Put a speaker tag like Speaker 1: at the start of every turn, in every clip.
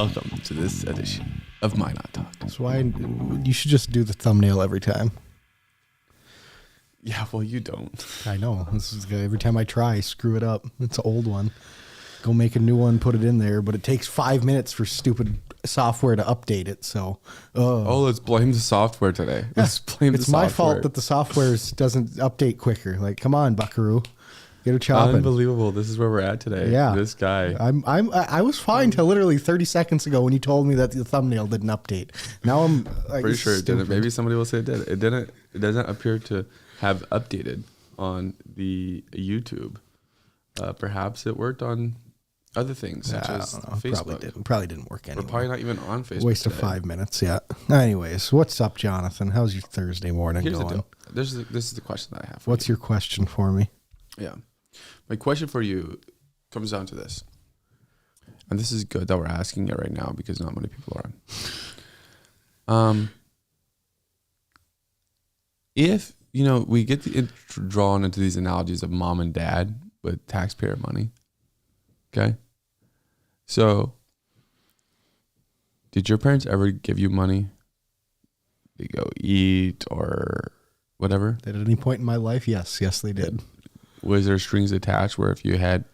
Speaker 1: Welcome to this edition of Minot Talk.
Speaker 2: That's why you should just do the thumbnail every time.
Speaker 1: Yeah, well, you don't.
Speaker 2: I know. This is every time I try, screw it up. It's an old one. Go make a new one, put it in there, but it takes 5 minutes for stupid software to update it. So,
Speaker 1: let's blame the software today. Let's blame the software.
Speaker 2: It's my fault that the software doesn't update quicker. Like, come on, buckaroo. Get a chopping.
Speaker 1: Unbelievable. This is where we're at today.
Speaker 2: Yeah.
Speaker 1: This guy.
Speaker 2: I was fine till literally 30 seconds ago when you told me that the thumbnail didn't update. Now I'm like,
Speaker 1: pretty sure it didn't. Maybe somebody will say it did. It didn't. It doesn't appear to have updated on the YouTube. Perhaps it worked on other things such as Facebook.
Speaker 2: Probably didn't work anyway.
Speaker 1: We're probably not even on Facebook.
Speaker 2: Waste of 5 minutes. Yeah. Anyways, what's up, Jonathan? How's your Thursday morning
Speaker 1: Here's
Speaker 2: going?
Speaker 1: the deal. This is the question that I have.
Speaker 2: What's your question for me?
Speaker 1: Yeah. My question for you comes down to this. And this is good that we're asking it right now because not many people are on. If, we get drawn into these analogies of mom and dad with taxpayer money. Okay? So, did your parents ever give you money to go eat or whatever?
Speaker 2: At any point in my life, yes. Yes, they did.
Speaker 1: Was there strings attached where if you had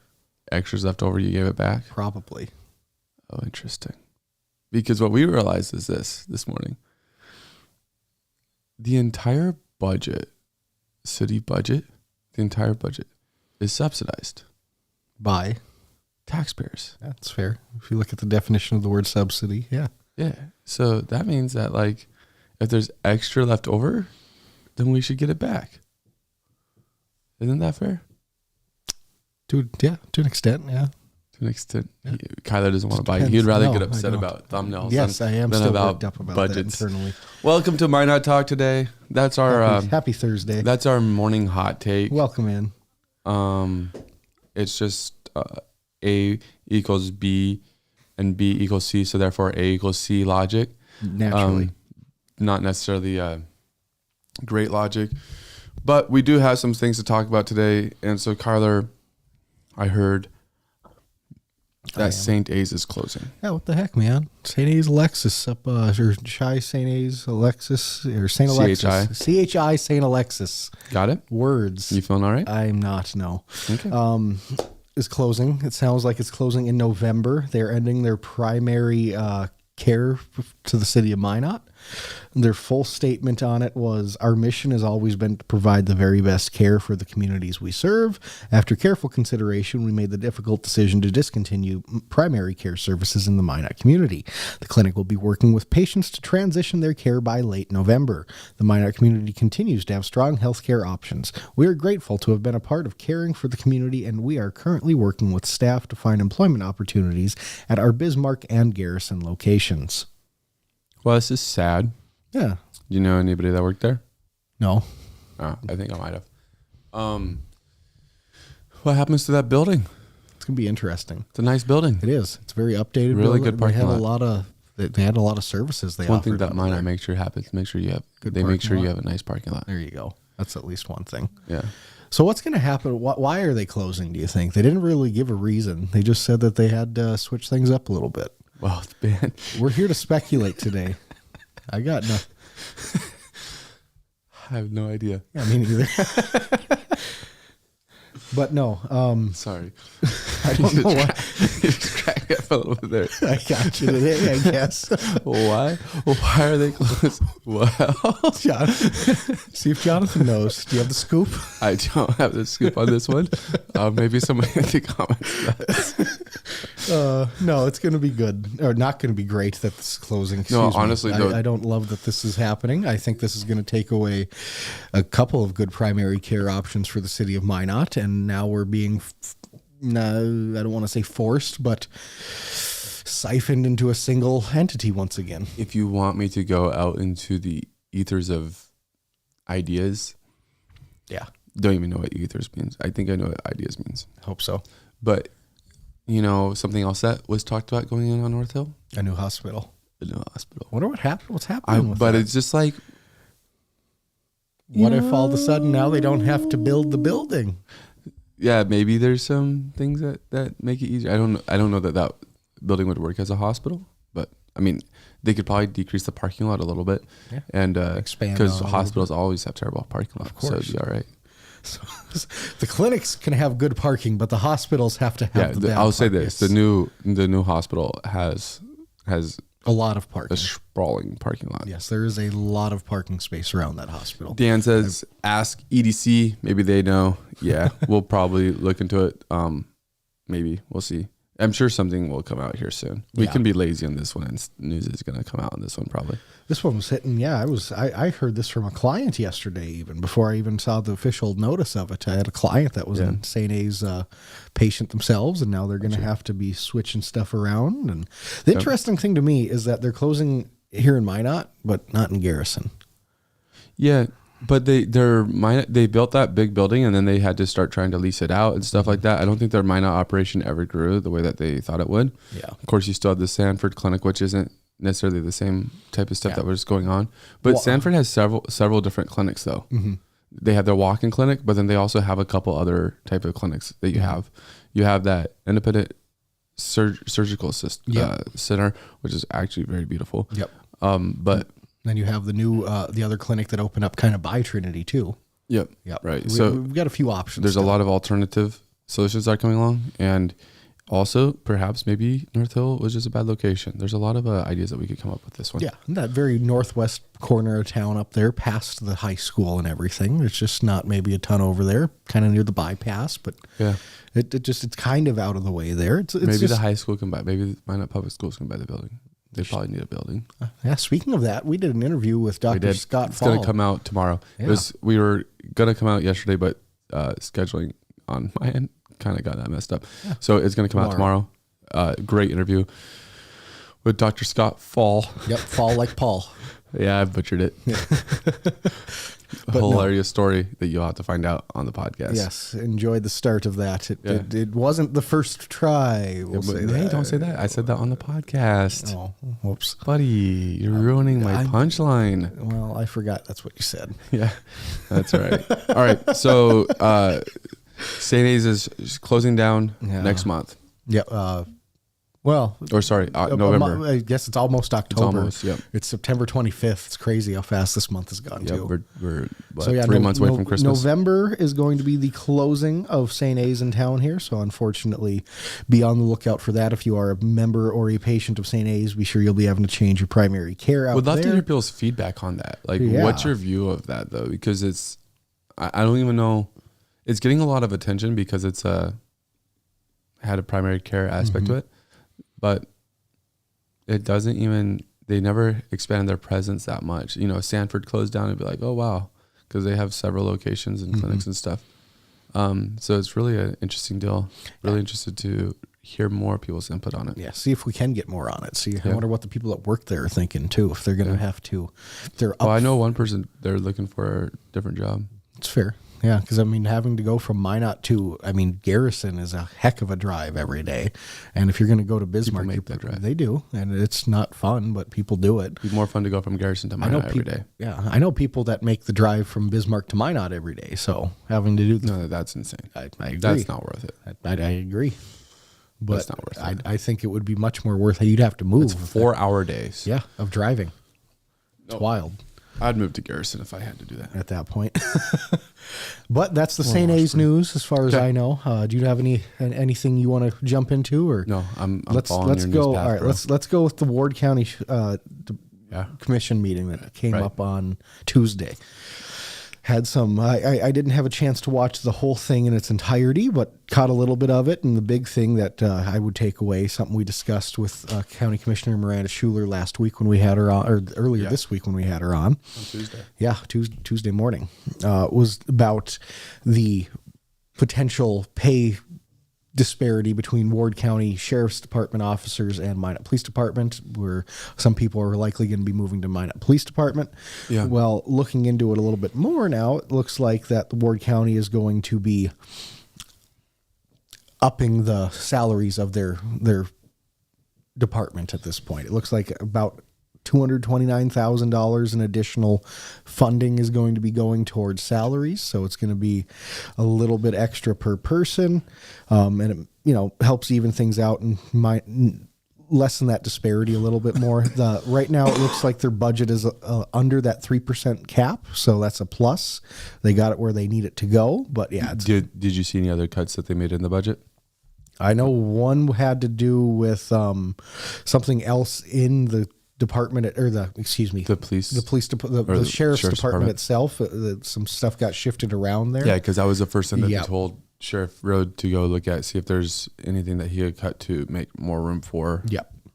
Speaker 1: extras left over, you gave it back?
Speaker 2: Probably.
Speaker 1: Oh, interesting. Because what we realized is this morning. The entire budget, city budget, the entire budget is subsidized
Speaker 2: by
Speaker 1: taxpayers.
Speaker 2: That's fair. If you look at the definition of the word subsidy, yeah.
Speaker 1: Yeah. So that means that if there's extra left over, then we should get it back. Isn't that fair?
Speaker 2: To an extent, yeah.
Speaker 1: To an extent. Yeah. Kyler doesn't want to buy.
Speaker 2: Depends.
Speaker 1: He'd rather get upset about thumbnails
Speaker 2: yes, I am
Speaker 1: than
Speaker 2: still
Speaker 1: about
Speaker 2: worked up about
Speaker 1: budgets.
Speaker 2: that internally.
Speaker 1: Welcome to Minot Talk today. That's our
Speaker 2: happy Thursday.
Speaker 1: That's our morning hot take.
Speaker 2: Welcome in.
Speaker 1: It's just A equals B and B equals C, so therefore A equals C logic.
Speaker 2: Naturally.
Speaker 1: Not necessarily great logic. But we do have some things to talk about today. And so, Kyler, I heard that St. A's is closing.
Speaker 2: Yeah, what the heck, man? St. A's Alexis up, or Chi St. A's Alexis, or St. Alexis. CHI St. Alexis.
Speaker 1: Got it?
Speaker 2: Words.
Speaker 1: You feeling all right?
Speaker 2: I'm not, no.
Speaker 1: Okay.
Speaker 2: Is closing. It sounds like it's closing in November. They're ending their primary care to the city of Minot. Their full statement on it was, our mission has always been to provide the very best care for the communities we serve. After careful consideration, we made the difficult decision to discontinue primary care services in the Minot community. The clinic will be working with patients to transition their care by late November. The Minot community continues to have strong healthcare options. We are grateful to have been a part of caring for the community, and we are currently working with staff to find employment opportunities at our Bismarck and Garrison locations.
Speaker 1: Well, this is sad.
Speaker 2: Yeah.
Speaker 1: You know anybody that worked there?
Speaker 2: No.
Speaker 1: Oh, I think I might have. What happens to that building?
Speaker 2: It's going to be interesting.
Speaker 1: It's a nice building.
Speaker 2: It is. It's a very updated
Speaker 1: really
Speaker 2: building.
Speaker 1: Good parking lot.
Speaker 2: They had a lot of services
Speaker 1: one thing that Minot make sure happens. Make sure you have you have a nice parking lot.
Speaker 2: There you go. That's at least one thing.
Speaker 1: Yeah.
Speaker 2: So what's going to happen? Why are they closing, do you think? They didn't really give a reason. They just said that they had to switch things up a little bit.
Speaker 1: Well, it's been...
Speaker 2: We're here to speculate today. I got nothing.
Speaker 1: I have no idea.
Speaker 2: Yeah, me neither. But no.
Speaker 1: Sorry.
Speaker 2: I don't know why.
Speaker 1: You just cracked up a little bit there.
Speaker 2: I got you today, I guess.
Speaker 1: Why? Why are they closed? Well,
Speaker 2: see if Jonathan knows. Do you have the scoop?
Speaker 1: I don't have the scoop on this one. Maybe somebody in the comments does.
Speaker 2: No, it's going to be good. Or not going to be great that this is closing.
Speaker 1: No, honestly,
Speaker 2: I don't love that this is happening. I think this is going to take away a couple of good primary care options for the city of Minot. And now we're being, I don't want to say forced, but siphoned into a single entity once again.
Speaker 1: If you want me to go out into the ethers of ideas,
Speaker 2: yeah,
Speaker 1: don't even know what ethers means. I think I know what ideas means.
Speaker 2: Hope so.
Speaker 1: But, something else that was talked about going in on North Hill?
Speaker 2: A new hospital.
Speaker 1: A new hospital.
Speaker 2: Wonder what happened. What's happening with that?
Speaker 1: It's just like...
Speaker 2: What if all of a sudden now they don't have to build the building?
Speaker 1: Yeah, maybe there's some things that make it easier. I don't know that building would work as a hospital. But I mean, they could probably decrease the parking lot a little bit, and
Speaker 2: Expand
Speaker 1: because
Speaker 2: on it a
Speaker 1: hospitals always have terrible parking lots, so it'd be all right.
Speaker 2: So, the clinics can have good parking, but the hospitals have to have the bad
Speaker 1: I'll say
Speaker 2: parking.
Speaker 1: this: the new hospital has
Speaker 2: a lot of parking.
Speaker 1: a sprawling parking lot.
Speaker 2: Yes, there is a lot of parking space around that hospital.
Speaker 1: Dan says, ask EDC. Maybe they know. Yeah, we'll probably look into it. Maybe we'll see. I'm sure something will come out here soon. We can be lazy on this one, and news is going to come out on this one probably.
Speaker 2: This one was hitting. Yeah, I heard this from a client yesterday, even before I even saw the official notice of it. I had a client that was in St. A's patient themselves, and now they're going to have to be switching stuff around. And the interesting thing to me is that they're closing here in Minot, but not in Garrison.
Speaker 1: Yeah, but they built that big building, and then they had to start trying to lease it out and stuff like that. I don't think their Minot operation ever grew the way that they thought it would.
Speaker 2: Yeah.
Speaker 1: Of course, you still have the Sanford clinic, which isn't necessarily the same type of stuff that was going on. But Sanford has several different clinics, though. Mm-hmm. They have their walk-in clinic, but then they also have a couple other type of clinics that you have. You have that independent surgical center, which is actually very beautiful.
Speaker 2: Yep.
Speaker 1: But
Speaker 2: then you have the new the other clinic that opened up kind of by Trinity too.
Speaker 1: Yep. Right. So
Speaker 2: we've got a few options.
Speaker 1: There's a lot of alternative solutions that are coming along, and also perhaps maybe North Hill was just a bad location. There's a lot of ideas that we could come up with this one.
Speaker 2: Yeah, that very northwest corner of town up there, past the high school and everything. It's just not maybe a ton over there, kind of near the bypass, but it's kind of out of the way there. It's
Speaker 1: maybe
Speaker 2: just,
Speaker 1: the high school can buy. Maybe Minot Public Schools can buy the building. They probably need a building.
Speaker 2: Speaking of that, we did an interview with Dr. Scott
Speaker 1: It's
Speaker 2: Fall.
Speaker 1: going to come out tomorrow.
Speaker 2: Yeah.
Speaker 1: We were going to come out yesterday, but scheduling on my end kind of got that messed up. Yeah. So it's going to come out tomorrow. Great interview with Dr. Scott Fall.
Speaker 2: Yep, Fall like Paul.
Speaker 1: Yeah, I butchered it. Hilarious story that you'll have to find out on the podcast.
Speaker 2: Yes, enjoyed the start of that. It wasn't the first try.
Speaker 1: Hey, don't say that. I said that on the podcast.
Speaker 2: Oh, whoops.
Speaker 1: Buddy, you're ruining my punchline.
Speaker 2: Well, I forgot that's what you said.
Speaker 1: Yeah, that's all right. All right, so St. A's is closing down next month.
Speaker 2: Yeah.
Speaker 1: November.
Speaker 2: I guess it's almost October.
Speaker 1: It's
Speaker 2: It's September 25th. It's crazy how fast this month has gone too.
Speaker 1: We're 3 months away from Christmas.
Speaker 2: November is going to be the closing of St. A's in town here. So unfortunately, be on the lookout for that. If you are a member or a patient of St. A's, be sure you'll be having to change your primary care out there.
Speaker 1: Would love to hear people's feedback on that. Like, what's your view of that though? Because I don't even know. It's getting a lot of attention because it's had a primary care aspect to it. But it doesn't even, they never expanded their presence that much. You know, Sanford closed down and be like, oh, wow, because they have several locations and clinics and stuff. So it's really an interesting deal. Really interested to hear more people's input on it.
Speaker 2: Yeah, see if we can get more on it. I wonder what the people that work there are thinking too, if they're going to have to.
Speaker 1: I know one person, they're looking for a different job.
Speaker 2: It's fair. Yeah, because, I mean, having to go from Minot to, Garrison is a heck of a drive every day. And if you're going to go to Bismarck,
Speaker 1: make that drive.
Speaker 2: They do. And it's not fun, but people do it.
Speaker 1: It'd be more fun to go from Garrison to Minot every day.
Speaker 2: Yeah, I know people that make the drive from Bismarck to Minot every day. So having to do...
Speaker 1: No, that's insane.
Speaker 2: I agree.
Speaker 1: That's not worth it.
Speaker 2: I agree. But
Speaker 1: that's not worth it.
Speaker 2: I think it would be much more worth it. You'd have to move.
Speaker 1: It's 4-hour days.
Speaker 2: Yeah, of driving. It's wild.
Speaker 1: I'd move to Garrison if I had to do that.
Speaker 2: At that point. But that's the St. A's news as far as I know. Do you have anything you want to jump into? Or
Speaker 1: no, I'm
Speaker 2: let's
Speaker 1: following
Speaker 2: let's
Speaker 1: your
Speaker 2: go.
Speaker 1: news path,
Speaker 2: all right,
Speaker 1: bro.
Speaker 2: let's go with the Ward County commission meeting that came up on Tuesday. Had some. I didn't have a chance to watch the whole thing in its entirety, but caught a little bit of it. And the big thing that I would take away, something we discussed with County Commissioner Miranda Schuler last week when we had her on, or earlier this week when we had her on
Speaker 1: Tuesday.
Speaker 2: Yeah, Tuesday morning, was about the potential pay disparity between Ward County Sheriff's Department officers and Minot Police Department, where some people are likely going to be moving to Minot Police Department.
Speaker 1: Yeah.
Speaker 2: Well, looking into it a little bit more now, it looks like that the Ward County is going to be upping the salaries of their department at this point. It looks like about $229,000 in additional funding is going to be going towards salaries. So it's going to be a little bit extra per person. And it, helps even things out and lessen that disparity a little bit more. Right now it looks like their budget is under that 3% cap, so that's a plus. They got it where they need it to go. But yeah,
Speaker 1: did you see any other cuts that they made in the budget?
Speaker 2: I know one had to do with something else in the department the sheriff's department itself. Some stuff got shifted around there.
Speaker 1: Yeah, because that was the first thing that they told Sheriff Road to go look at, see if there's anything that he had cut to make more room for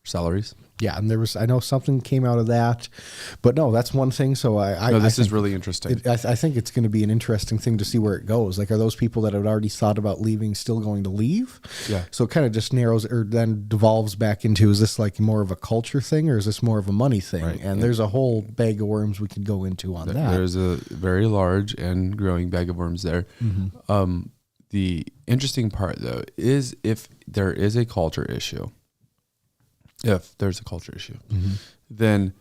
Speaker 1: salaries. Yeah,
Speaker 2: and I know something came out of that, but no, that's one thing. So
Speaker 1: this is really interesting.
Speaker 2: I think it's going to be an interesting thing to see where it goes. Like, are those people that had already thought about leaving still going to leave?
Speaker 1: Yeah.
Speaker 2: So it kind of just narrows or then devolves back into, is this like more of a culture thing or is this more of a money thing? Right. And there's a whole bag of worms we could go into on that.
Speaker 1: There's a very large and growing bag of worms there. Mm-hmm. The interesting part, though, is if there is a culture issue, mm-hmm. then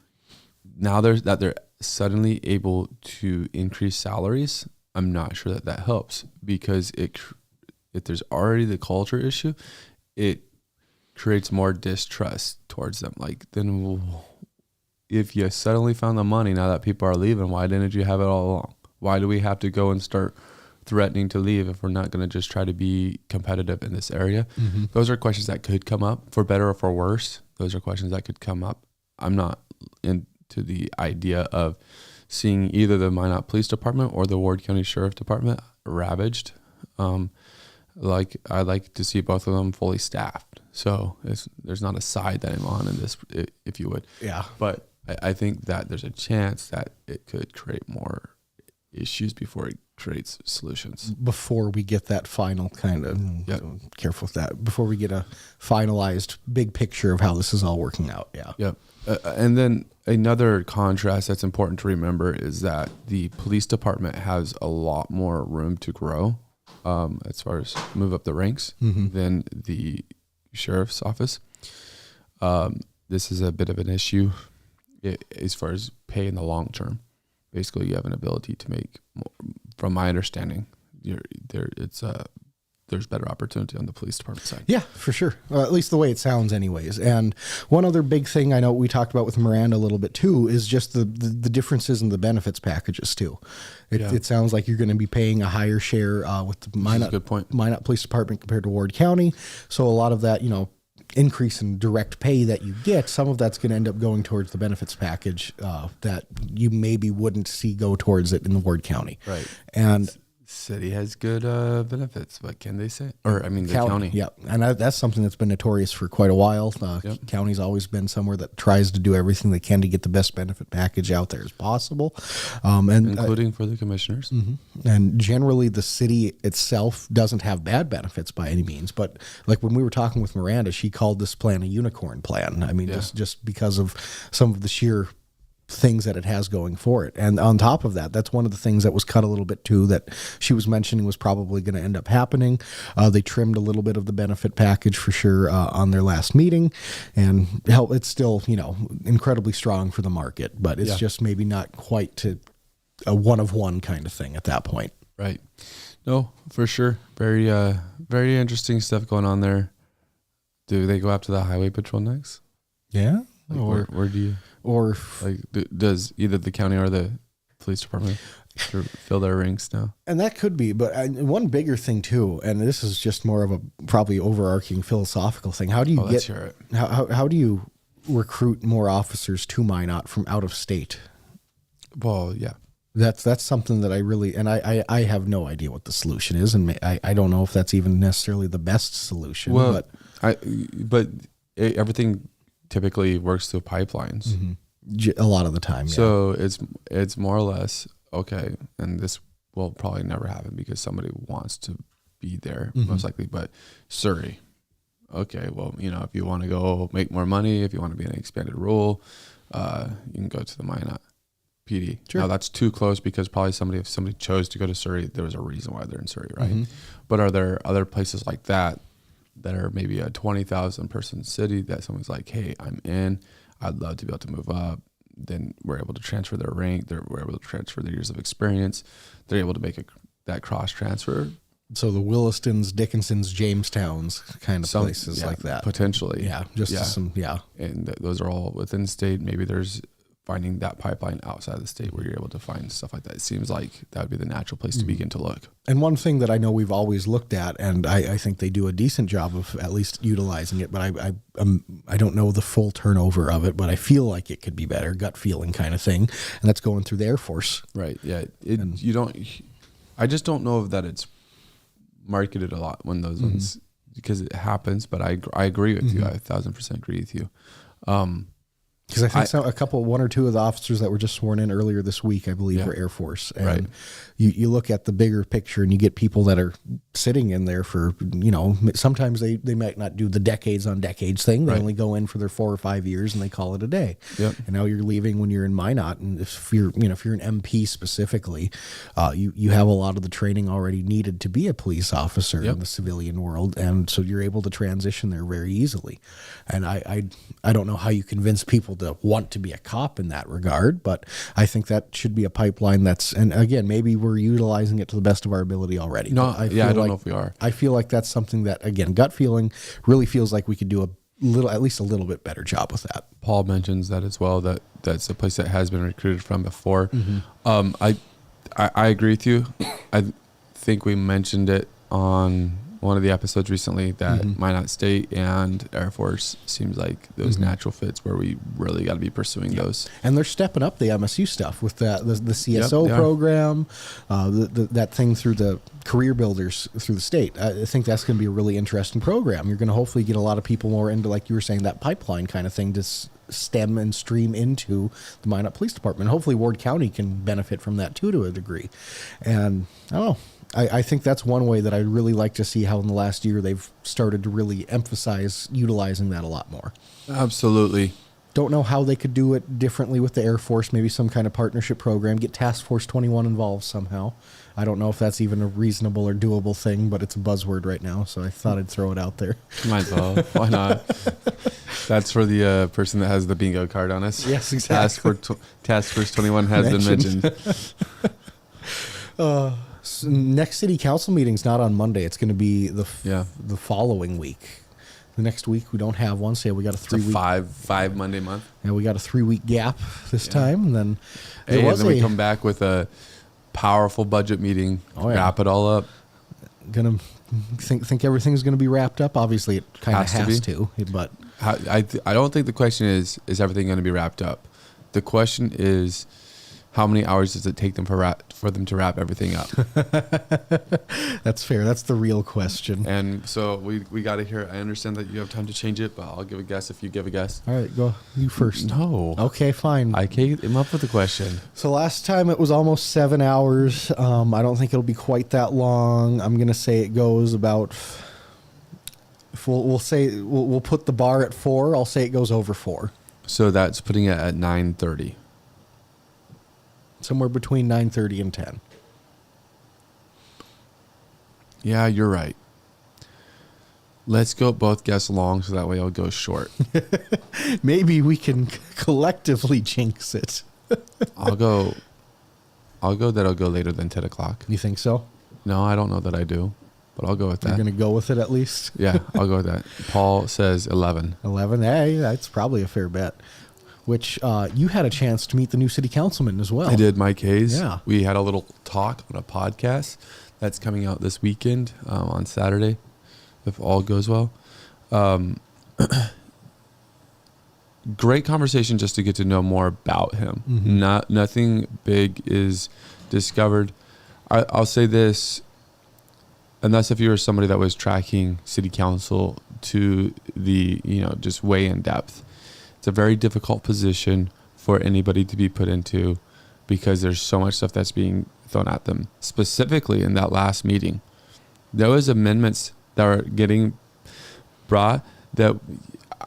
Speaker 1: now they're suddenly able to increase salaries. I'm not sure that helps, because if there's already the culture issue, it creates more distrust towards them. Like, then if you suddenly found the money now that people are leaving, why didn't you have it all along? Why do we have to go and start threatening to leave if we're not going to just try to be competitive in this area? Mm-hmm. Those are questions that could come up, for better or for worse. Those are questions that could come up. I'm not into the idea of seeing either the Minot Police Department or the Ward County Sheriff Department ravaged. I like to see both of them fully staffed. So there's not a side that I'm on in this, if you would.
Speaker 2: Yeah.
Speaker 1: But I think that there's a chance that it could create more issues before it creates solutions.
Speaker 2: Before we get that final kind of, careful with that, before we get a finalized big picture of how this is all working out. Yeah.
Speaker 1: Yep. And then another contrast that's important to remember is that the police department has a lot more room to grow as far as move up the ranks than the sheriff's office. This is a bit of an issue as far as pay in the long term. Basically, you have an ability to make more, from my understanding, there's better opportunity on the police department side.
Speaker 2: Yeah, for sure. At least the way it sounds anyways. And one other big thing I know we talked about with Miranda a little bit too is just the differences in the benefits packages too. It sounds like you're going to be paying a higher share with the Minot Police Department compared to Ward County. So a lot of that, increase in direct pay that you get, some of that's going to end up going towards the benefits package that you maybe wouldn't see go towards it in the Ward County.
Speaker 1: Right.
Speaker 2: And
Speaker 1: city has good benefits. What can they say? Or, I mean, the county.
Speaker 2: Yeah. And that's something that's been notorious for quite a while. County's always been somewhere that tries to do everything they can to get the best benefit package out there as possible.
Speaker 1: Including for the commissioners.
Speaker 2: Mm-hmm. And generally, the city itself doesn't have bad benefits by any means. But like when we were talking with Miranda, she called this plan a unicorn plan. I mean, just because of some of the sheer things that it has going for it. And on top of that, that's one of the things that was cut a little bit too, that she was mentioning was probably going to end up happening. They trimmed a little bit of the benefit package for sure on their last meeting, and it's still, incredibly strong for the market, but it's just maybe not quite to a one of one kind of thing at that point.
Speaker 1: Right. No, for sure. Very, very interesting stuff going on there. Do they go after the highway patrol next?
Speaker 2: Yeah.
Speaker 1: Like where do you, or like does either the county or the police department fill their ranks now?
Speaker 2: And that could be, but one bigger thing too, and this is just more of a probably overarching philosophical thing. How do you how do you recruit more officers to Minot from out of state?
Speaker 1: Well, yeah.
Speaker 2: That's something that I really, and I have no idea what the solution is, and I don't know if that's even necessarily the best solution.
Speaker 1: Well, but everything typically works through pipelines.
Speaker 2: Mm-hmm. A lot of the time. Yeah.
Speaker 1: So it's more or less, okay, and this will probably never happen because somebody wants to be there, most likely, but Surrey. Okay, well, if you want to go make more money, if you want to be in an expanded role, you can go to the Minot PD. Sure. Now that's too close because probably if somebody chose to go to Surrey, there was a reason why they're in Surrey, right? Mm-hmm. But are there other places like that are maybe a 20,000 person city that someone's like, hey, I'm in, I'd love to be able to move up. Then we're able to transfer their rank. We're able to transfer their years of experience. They're able to make that cross transfer.
Speaker 2: So the Willistons, Dickinsons, Jamestowns kind of places like that.
Speaker 1: Potentially.
Speaker 2: Yeah. Just some,
Speaker 1: And those are all within the state. Maybe there's finding that pipeline outside of the state where you're able to find stuff like that. It seems like that would be the natural place to begin to look.
Speaker 2: And one thing that I know we've always looked at, and I think they do a decent job of at least utilizing it, but I don't know the full turnover of it, but I feel like it could be better, gut feeling kind of thing. And that's going through the Air Force.
Speaker 1: Right. Yeah. I just don't know that it's marketed a lot when those ones, because it happens, but I agree with you. I 1,000% agree with you.
Speaker 2: Because I think one or two of the officers that were just sworn in earlier this week, I believe, were Air Force. And you look at the bigger picture and you get people that are sitting in there for, sometimes they might not do the decades on decades thing. They only go in for their 4 or 5 years and they call it a day. Yep. And now you're leaving when you're in Minot. And if you're an MP specifically, you have a lot of the training already needed to be a police officer in the civilian world. And so you're able to transition there very easily. And I don't know how you convince people to want to be a cop in that regard, but I think that should be a pipeline and again, maybe we're utilizing it to the best of our ability already.
Speaker 1: No, I don't know if we are.
Speaker 2: I feel like that's something that, again, gut feeling really feels like we could do at least a little bit better job with that.
Speaker 1: Paul mentions that as well, that's a place that has been recruited from before. I agree with you. I think we mentioned it on one of the episodes recently that Minot State and Air Force seems like those natural fits where we really got to be pursuing those.
Speaker 2: And they're stepping up the MSU stuff with the CSO program, that thing through the career builders through the state. I think that's going to be a really interesting program. You're going to hopefully get a lot of people more into, like you were saying, that pipeline kind of thing to stem and stream into the Minot Police Department. Hopefully Ward County can benefit from that too to a degree. And I don't know. I think that's one way that I'd really like to see how in the last year they've started to really emphasize utilizing that a lot more.
Speaker 1: Absolutely.
Speaker 2: Don't know how they could do it differently with the Air Force, maybe some kind of partnership program, get Task Force 21 involved somehow. I don't know if that's even a reasonable or doable thing, but it's a buzzword right now, so I thought I'd throw it out there.
Speaker 1: Might as well. Why not? That's for the person that has the bingo card on us.
Speaker 2: Yes, exactly.
Speaker 1: Task Force 21 has been mentioned.
Speaker 2: So next city council meeting's not on Monday. It's going to be the following week. The next week we don't have one. So we got a 3 week
Speaker 1: five Monday month.
Speaker 2: Yeah, we got a 3 week gap this time, and then
Speaker 1: we come back with a powerful budget meeting. Wrap it all up.
Speaker 2: Gonna think everything's going to be wrapped up. Obviously, it kind of has to. But
Speaker 1: I don't think the question is everything going to be wrapped up. The question is, how many hours does it take them for them to wrap everything up?
Speaker 2: That's fair. That's the real question.
Speaker 1: And so we got to hear. I understand that you have time to change it, but I'll give a guess if you give a guess.
Speaker 2: All right, go you first.
Speaker 1: No.
Speaker 2: Okay, fine.
Speaker 1: I came up with the question.
Speaker 2: So last time it was almost 7 hours. I don't think it'll be quite that long. I'm gonna say it goes about. We'll put the bar at 4. I'll say it goes over 4.
Speaker 1: So that's putting it at 9:30.
Speaker 2: Somewhere between 9:30 and 10.
Speaker 1: Yeah, you're right. Let's go both guess long so that way I'll go short.
Speaker 2: Maybe we can collectively jinx it.
Speaker 1: I'll go later than 10 o'clock.
Speaker 2: You think so?
Speaker 1: No, I don't know that I do, but I'll go with that.
Speaker 2: You're going to go with it at least?
Speaker 1: Yeah, I'll go with that. Paul says 11.
Speaker 2: 11? Hey, that's probably a fair bet. Which you had a chance to meet the new city councilman as well.
Speaker 1: I did, Mike Hayes.
Speaker 2: Yeah.
Speaker 1: We had a little talk on a podcast that's coming out this weekend on Saturday, if all goes well. Great conversation just to get to know more about him. Nothing big is discovered. I'll say this, unless if you were somebody that was tracking city council to the, just way in depth. It's a very difficult position for anybody to be put into because there's so much stuff that's being thrown at them. Specifically in that last meeting, there was amendments that are getting brought that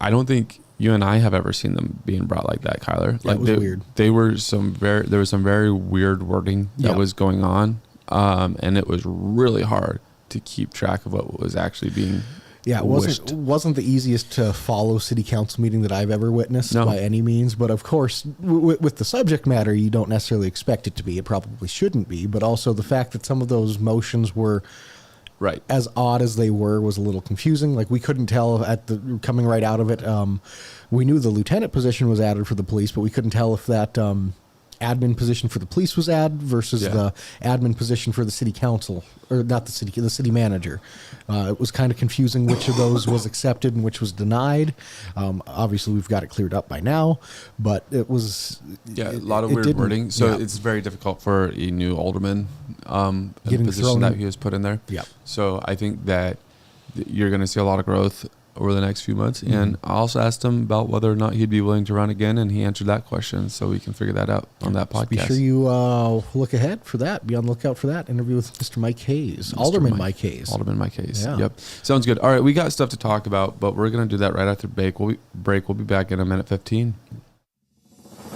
Speaker 1: I don't think you and I have ever seen them being brought like that, Kyler.
Speaker 2: Like, it was weird.
Speaker 1: There was some very weird wording that was going on, and it was really hard to keep track of what was actually being.
Speaker 2: Yeah, it wasn't the easiest to follow city council meeting that I've ever witnessed by any means. But of course, with the subject matter, you don't necessarily expect it to be. It probably shouldn't be. But also the fact that some of those motions were
Speaker 1: Right.
Speaker 2: As odd as they were, was a little confusing. Like we couldn't tell coming right out of it. We knew the lieutenant position was added for the police, but we couldn't tell if that admin position for the police was added versus the admin position for the city council, or not the city manager. It was kind of confusing which of those was accepted and which was denied. Obviously, we've got it cleared up by now, but it was
Speaker 1: a lot of weird wording. So it's very difficult for a new alderman
Speaker 2: getting
Speaker 1: position that he was put in there.
Speaker 2: Yeah.
Speaker 1: So I think that you're going to see a lot of growth over the next few months. And I also asked him about whether or not he'd be willing to run again, and he answered that question, so we can figure that out on that podcast.
Speaker 2: So be sure you look ahead for that. Be on the lookout for that interview with Mr. Mike Hayes. Alderman Mike Hayes.
Speaker 1: Alderman Mike Hayes.
Speaker 2: Yeah.
Speaker 1: Yep. Sounds good. All right, we got stuff to talk about, but we're going to do that right after break. We'll be back in a minute 15.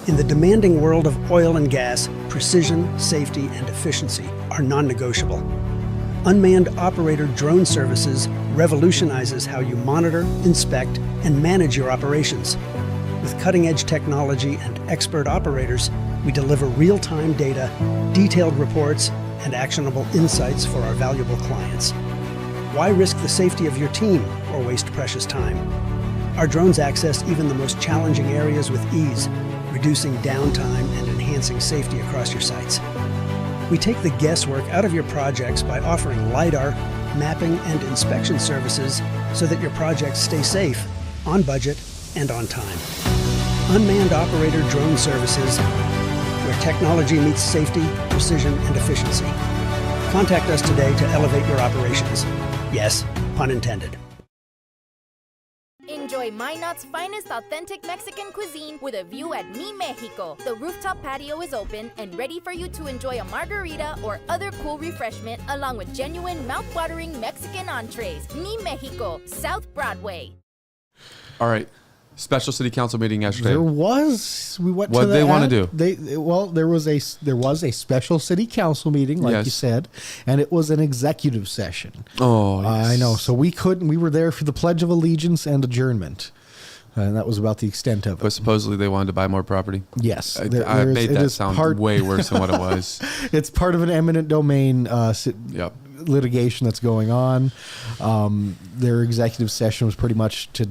Speaker 3: In the demanding world of oil and gas, precision, safety, and efficiency are non-negotiable. Unmanned operator drone services revolutionizes how you monitor, inspect, and manage your operations. With cutting-edge technology and expert operators, we deliver real-time data, detailed reports, and actionable insights for our valuable clients. Why risk the safety of your team or waste precious time? Our drones access even the most challenging areas with ease, reducing downtime and enhancing safety across your sites. We take the guesswork out of your projects by offering LiDAR, mapping, and inspection services so that your projects stay safe, on budget, and on time. Unmanned operator drone services, where technology meets safety, precision, and efficiency. Contact us today to elevate your operations. Yes, pun intended.
Speaker 4: Enjoy Minot's finest authentic Mexican cuisine with a view at Mi Mexico. The rooftop patio is open and ready for you to enjoy a margarita or other cool refreshment along with genuine mouth-watering Mexican entrees. Mi Mexico, South Broadway.
Speaker 1: All right. Special city council meeting yesterday.
Speaker 2: There was. We went.
Speaker 1: What
Speaker 2: to
Speaker 1: they want to do?
Speaker 2: There was a special city council meeting, like you said, and it was an executive session.
Speaker 1: Oh,
Speaker 2: I know. So we couldn't. We were there for the Pledge of Allegiance and adjournment, and that was about the extent of it.
Speaker 1: But supposedly they wanted to buy more property.
Speaker 2: Yes,
Speaker 1: I made that sound way worse than what it was.
Speaker 2: It's part of an eminent domain litigation that's going on. Their executive session was pretty much to,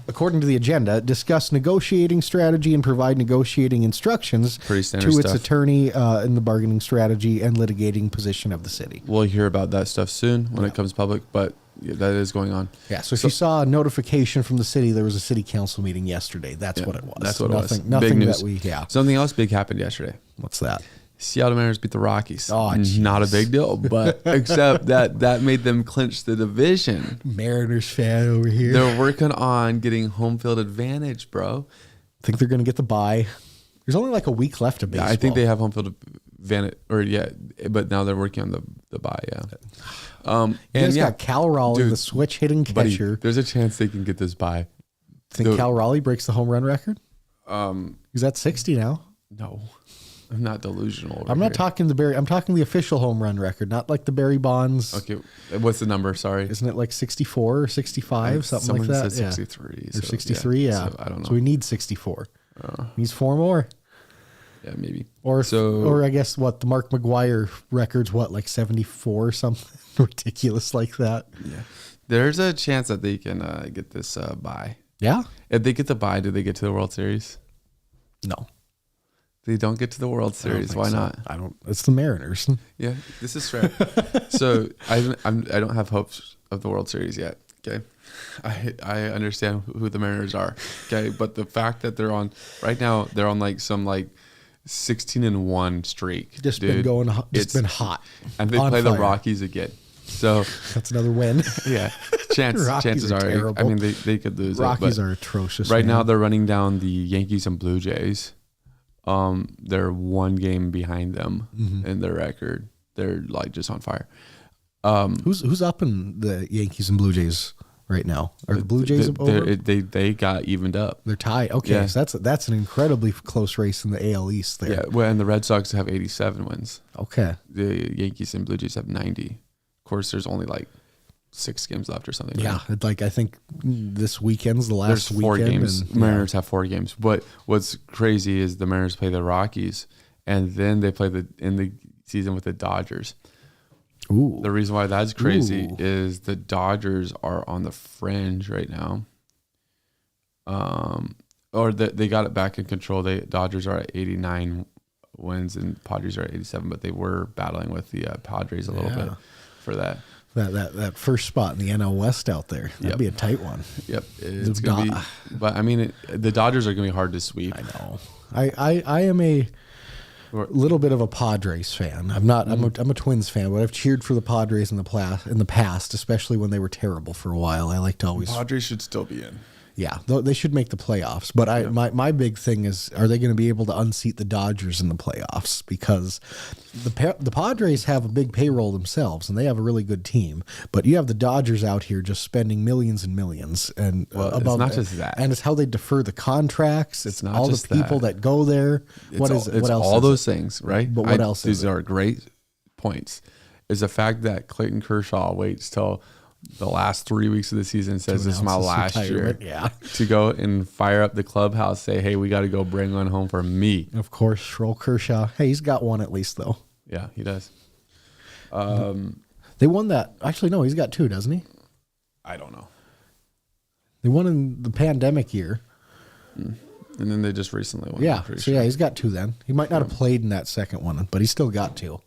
Speaker 2: according to the agenda, discuss negotiating strategy and provide negotiating instructions to its attorney in the bargaining strategy and litigating position of the city.
Speaker 1: We'll hear about that stuff soon when it comes public, but that is going on.
Speaker 2: Yeah, so if you saw a notification from the city, there was a city council meeting yesterday. That's what it was.
Speaker 1: That's what it was.
Speaker 2: Nothing
Speaker 1: big news.
Speaker 2: that we,
Speaker 1: Something else big happened yesterday.
Speaker 2: What's that?
Speaker 1: Seattle Mariners beat the Rockies.
Speaker 2: Oh, geez.
Speaker 1: Not a big deal, but except that made them clinch the division.
Speaker 2: Mariners fan over here.
Speaker 1: They're working on getting home field advantage, bro.
Speaker 2: Think they're going to get the bye. There's only like a week left of baseball.
Speaker 1: Yeah, I think they have home field advantage, but now they're working on the bye. Yeah.
Speaker 2: And got Cal Raleigh, the switch hitting catcher.
Speaker 1: There's a chance they can get this bye.
Speaker 2: Think Cal Raleigh breaks the home run record? He's at 60 now.
Speaker 1: No. I'm not delusional.
Speaker 2: I'm not talking the Barry. I'm talking the official home run record, not like the Barry Bonds.
Speaker 1: Okay, what's the number? Sorry,
Speaker 2: isn't it like 64 or 65, something like that?
Speaker 1: Said 63
Speaker 2: or 63. Yeah.
Speaker 1: So I don't know.
Speaker 2: So we need 64. Needs 4 more.
Speaker 1: Yeah, maybe.
Speaker 2: Or I guess the Mark McGwire record's like 74 or something ridiculous like that.
Speaker 1: Yeah, there's a chance that they can get this bye.
Speaker 2: Yeah.
Speaker 1: If they get the bye, do they get to the World Series?
Speaker 2: No.
Speaker 1: They don't get to the World Series. Why not?
Speaker 2: I don't. It's the Mariners.
Speaker 1: Yeah, this is fair. So I don't have hopes of the World Series yet. Okay, I understand who the Mariners are. Okay, but the fact that they're on right now, they're on like some 16-1 streak.
Speaker 2: Just been going. It's been hot.
Speaker 1: And they play the Rockies again. So
Speaker 2: that's another win.
Speaker 1: Yeah, chances are.
Speaker 2: Terrible.
Speaker 1: I mean, they could lose.
Speaker 2: Rockies are atrocious.
Speaker 1: Right now, they're running down the Yankees and Blue Jays. They're one game behind them in their record. They're just on fire.
Speaker 2: Who's up in the Yankees and Blue Jays right now? Are the Blue Jays over?
Speaker 1: They got evened up.
Speaker 2: They're tied. Okay, yeah. So that's an incredibly close race in the AL East there.
Speaker 1: Yeah, well, and the Red Sox have 87 wins.
Speaker 2: Okay.
Speaker 1: The Yankees and Blue Jays have 90. Of course, there's only 6 games left or something.
Speaker 2: Yeah, I think this weekend's the last weekend.
Speaker 1: 4 games. And, Mariners have 4 games. But what's crazy is the Mariners play the Rockies, and then they play in the season with the Dodgers.
Speaker 2: Ooh.
Speaker 1: The reason why that's crazy
Speaker 2: Ooh.
Speaker 1: is the Dodgers are on the fringe right now. Or they got it back in control. Dodgers are at 89 wins and Padres are at 87, but they were battling with the Padres a little bit for that.
Speaker 2: That first spot in the NL West out there. That'd be a tight one.
Speaker 1: Yep. It's going to be, but I mean, the Dodgers are going to be hard to sweep.
Speaker 2: I know. I am a little bit of a Padres fan. I'm not. I'm a Twins fan, but I've cheered for the Padres in the past, especially when they were terrible for a while. I like to always.
Speaker 1: Padres should still be in.
Speaker 2: Yeah, they should make the playoffs. But my big thing is, are they going to be able to unseat the Dodgers in the playoffs? Because the Padres have a big payroll themselves, and they have a really good team. But you have the Dodgers out here just spending millions and millions, and
Speaker 1: it's not just that,
Speaker 2: and it's how they defer the contracts. It's
Speaker 1: not
Speaker 2: all the
Speaker 1: just
Speaker 2: people that go there. What else?
Speaker 1: All those things, right?
Speaker 2: But what else?
Speaker 1: These are great points. Is the fact that Clayton Kershaw waits till the last 3 weeks of the season, says this is my last year, to go and fire up the clubhouse, say, hey, we got to go bring one home for me.
Speaker 2: Of course, Schroll Kershaw. Hey, he's got one at least, though.
Speaker 1: Yeah, he does.
Speaker 2: They won that. Actually, no, he's got two, doesn't he?
Speaker 1: I don't know.
Speaker 2: They won in the pandemic year.
Speaker 1: And then they just recently won.
Speaker 2: Yeah, so yeah, he's got two then. He might not have played in that second one, but he's still got two.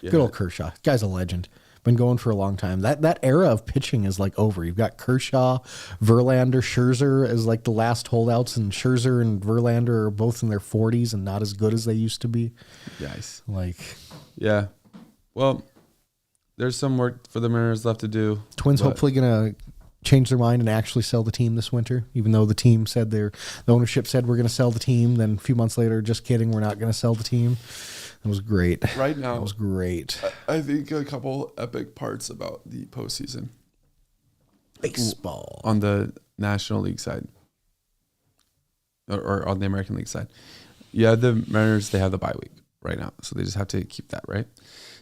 Speaker 1: Yeah.
Speaker 2: Good old Kershaw. Guy's a legend. Been going for a long time. That era of pitching is like over. You've got Kershaw, Verlander, Scherzer as like the last holdouts, and Scherzer and Verlander are both in their 40s and not as good as they used to be.
Speaker 1: Nice.
Speaker 2: Yeah.
Speaker 1: Well, there's some work for the Mariners left to do.
Speaker 2: Twins hopefully going to change their mind and actually sell the team this winter, even though the team said the ownership said we're going to sell the team. Then a few months later, just kidding, we're not going to sell the team. It was great.
Speaker 1: Right now,
Speaker 2: it was great.
Speaker 1: I think a couple epic parts about the postseason.
Speaker 2: Baseball.
Speaker 1: On the National League side. Or on the American League side. Yeah, the Mariners, they have the bye week right now. So they just have to keep that, right?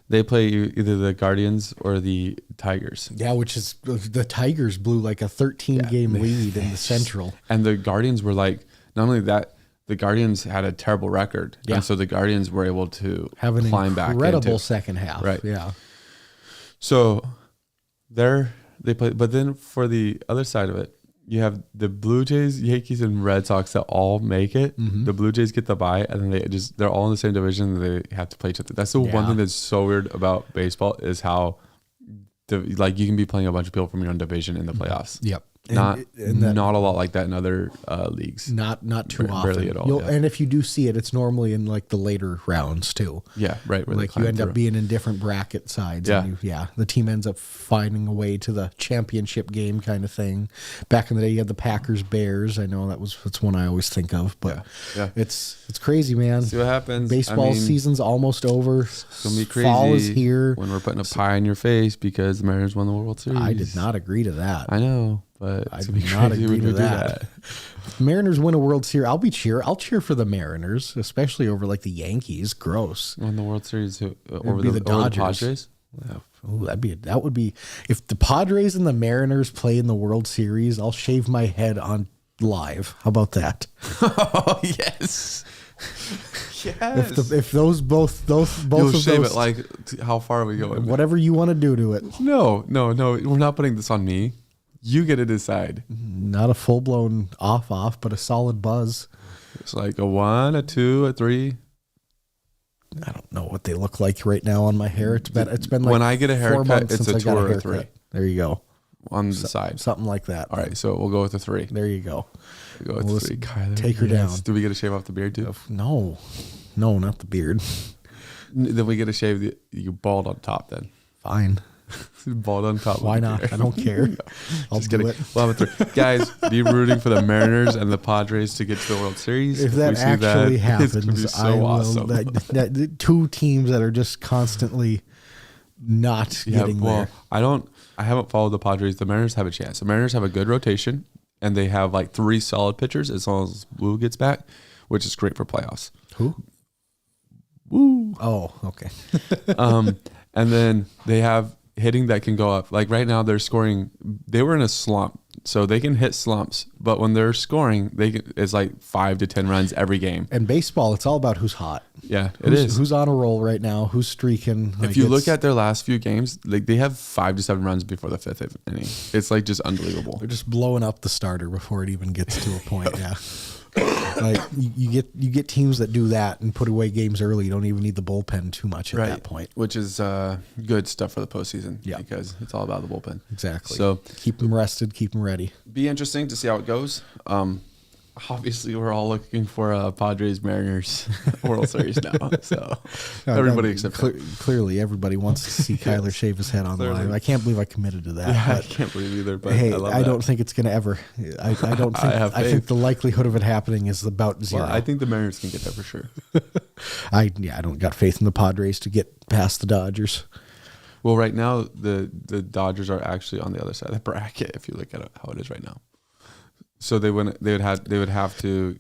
Speaker 1: They play either the Guardians or the Tigers.
Speaker 2: Yeah, which is the Tigers blew like a 13-game lead in the Central.
Speaker 1: And the Guardians were like, not only that, the Guardians had a terrible record.
Speaker 2: Yeah.
Speaker 1: And so the Guardians were able to
Speaker 2: have an
Speaker 1: climb back.
Speaker 2: Incredible second half.
Speaker 1: Right.
Speaker 2: Yeah.
Speaker 1: So they play, but then for the other side of it, you have the Blue Jays, Yankees, and Red Sox that all make it. Mm-hmm. The Blue Jays get the bye, and then they're all in the same division. And they have to play each other. That's the one thing that's so weird about baseball is how you can be playing a bunch of people from your own division in the playoffs.
Speaker 2: Yep.
Speaker 1: Not a lot like that in other leagues.
Speaker 2: Not too often.
Speaker 1: Barely at all.
Speaker 2: And if you do see it, it's normally in like the later rounds too.
Speaker 1: Yeah, right.
Speaker 2: Like you end up being in different bracket sides.
Speaker 1: Yeah.
Speaker 2: And the team ends up finding a way to the championship game kind of thing. Back in the day, you had the Packers Bears. I know that's one I always think of, but it's crazy, man.
Speaker 1: See what happens.
Speaker 2: Baseball season's almost over.
Speaker 1: It's gonna be crazy.
Speaker 2: Fall is here
Speaker 1: when we're putting a pie in your face because the Mariners won the World Series.
Speaker 2: I did not agree to that.
Speaker 1: I know. But
Speaker 2: I do not agree to that. Mariners win a World Series. I'll cheer for the Mariners, especially over like the Yankees. Gross.
Speaker 1: Won the World Series
Speaker 2: over the Dodgers.
Speaker 1: Over the Padres?
Speaker 2: Oh, that would be if the Padres and the Mariners play in the World Series. I'll shave my head on live. How about that?
Speaker 1: Oh yes. Yes.
Speaker 2: If those both
Speaker 1: You'll
Speaker 2: of
Speaker 1: shave
Speaker 2: those,
Speaker 1: it like how far are we going?
Speaker 2: Whatever you want to do to it.
Speaker 1: No. We're not putting this on me. You get to decide.
Speaker 2: Not a full blown off, but a solid buzz.
Speaker 1: It's like a 1, a 2, a 3.
Speaker 2: I don't know what they look like right now on my hair. It's been like
Speaker 1: when I get a
Speaker 2: 4
Speaker 1: haircut,
Speaker 2: months
Speaker 1: it's
Speaker 2: since
Speaker 1: a
Speaker 2: I
Speaker 1: 2
Speaker 2: got
Speaker 1: or a
Speaker 2: haircut.
Speaker 1: 3
Speaker 2: There you go.
Speaker 1: On the side,
Speaker 2: something like that.
Speaker 1: All right, so we'll go with a 3.
Speaker 2: There you go.
Speaker 1: We'll go with 3. Kyler,
Speaker 2: take her down.
Speaker 1: Do we get to shave off the beard too?
Speaker 2: No, not the beard.
Speaker 1: Then we get to shave you bald on top. Then
Speaker 2: fine.
Speaker 1: Bald on top.
Speaker 2: Why not? I don't care. I'll
Speaker 1: just
Speaker 2: do
Speaker 1: kidding.
Speaker 2: it.
Speaker 1: We'll have a 3. Guys, be rooting for the Mariners and the Padres to get to the World Series.
Speaker 2: If that actually happens,
Speaker 1: it's gonna be so
Speaker 2: I will.
Speaker 1: awesome.
Speaker 2: That two teams that are just constantly not getting there.
Speaker 1: I haven't followed the Padres. The Mariners have a chance. The Mariners have a good rotation, and they have like 3 solid pitchers as long as Blue gets back, which is great for playoffs.
Speaker 2: Who?
Speaker 1: Woo.
Speaker 2: Oh, okay.
Speaker 1: And then they have hitting that can go up. Like right now, they're scoring. They were in a slump, so they can hit slumps. But when they're scoring, it's like 5 to 10 runs every game.
Speaker 2: And baseball, it's all about who's hot.
Speaker 1: Yeah, it is.
Speaker 2: Who's on a roll right now? Who's streaking?
Speaker 1: If you look at their last few games, like they have 5 to 7 runs before the 5th inning. It's like just unbelievable.
Speaker 2: They're just blowing up the starter before it even gets to a point. Yeah. Like you get teams that do that and put away games early. You don't even need the bullpen too much at that point,
Speaker 1: which is good stuff for the postseason.
Speaker 2: Yeah,
Speaker 1: because it's all about the bullpen.
Speaker 2: Exactly.
Speaker 1: So
Speaker 2: keep them rested, keep them ready.
Speaker 1: Be interesting to see how it goes. Obviously, we're all looking for a Padres Mariners World Series now. So everybody except
Speaker 2: clearly everybody wants to see Kyler shave his head on the line. I can't believe I committed to that.
Speaker 1: Yeah, I can't believe either. But
Speaker 2: hey,
Speaker 1: I
Speaker 2: don't think it's going to ever. I don't think. I think the likelihood of it happening is about zero.
Speaker 1: Well, I think the Mariners can get that for sure.
Speaker 2: I don't got faith in the Padres to get past the Dodgers.
Speaker 1: Well, right now the Dodgers are actually on the other side of the bracket. If you look at how it is right now. So they would have to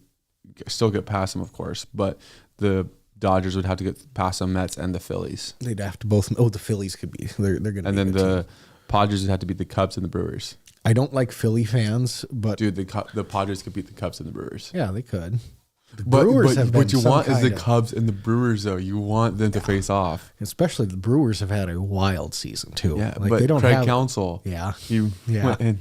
Speaker 1: still get past them, of course, but the Dodgers would have to get past the Mets and the Phillies.
Speaker 2: They'd have to both. Oh, the Phillies could be. They're going to.
Speaker 1: And then the Padres would have to beat the Cubs and the Brewers.
Speaker 2: I don't like Philly fans, but
Speaker 1: dude, the Padres could beat the Cubs and the Brewers.
Speaker 2: Yeah, they could. The
Speaker 1: Brewers have been. What you want is the Cubs and the Brewers, though. You want them to face off.
Speaker 2: Especially the Brewers have had a wild season too.
Speaker 1: Yeah, like but they don't Craig Counsell.
Speaker 2: Yeah,
Speaker 1: he went in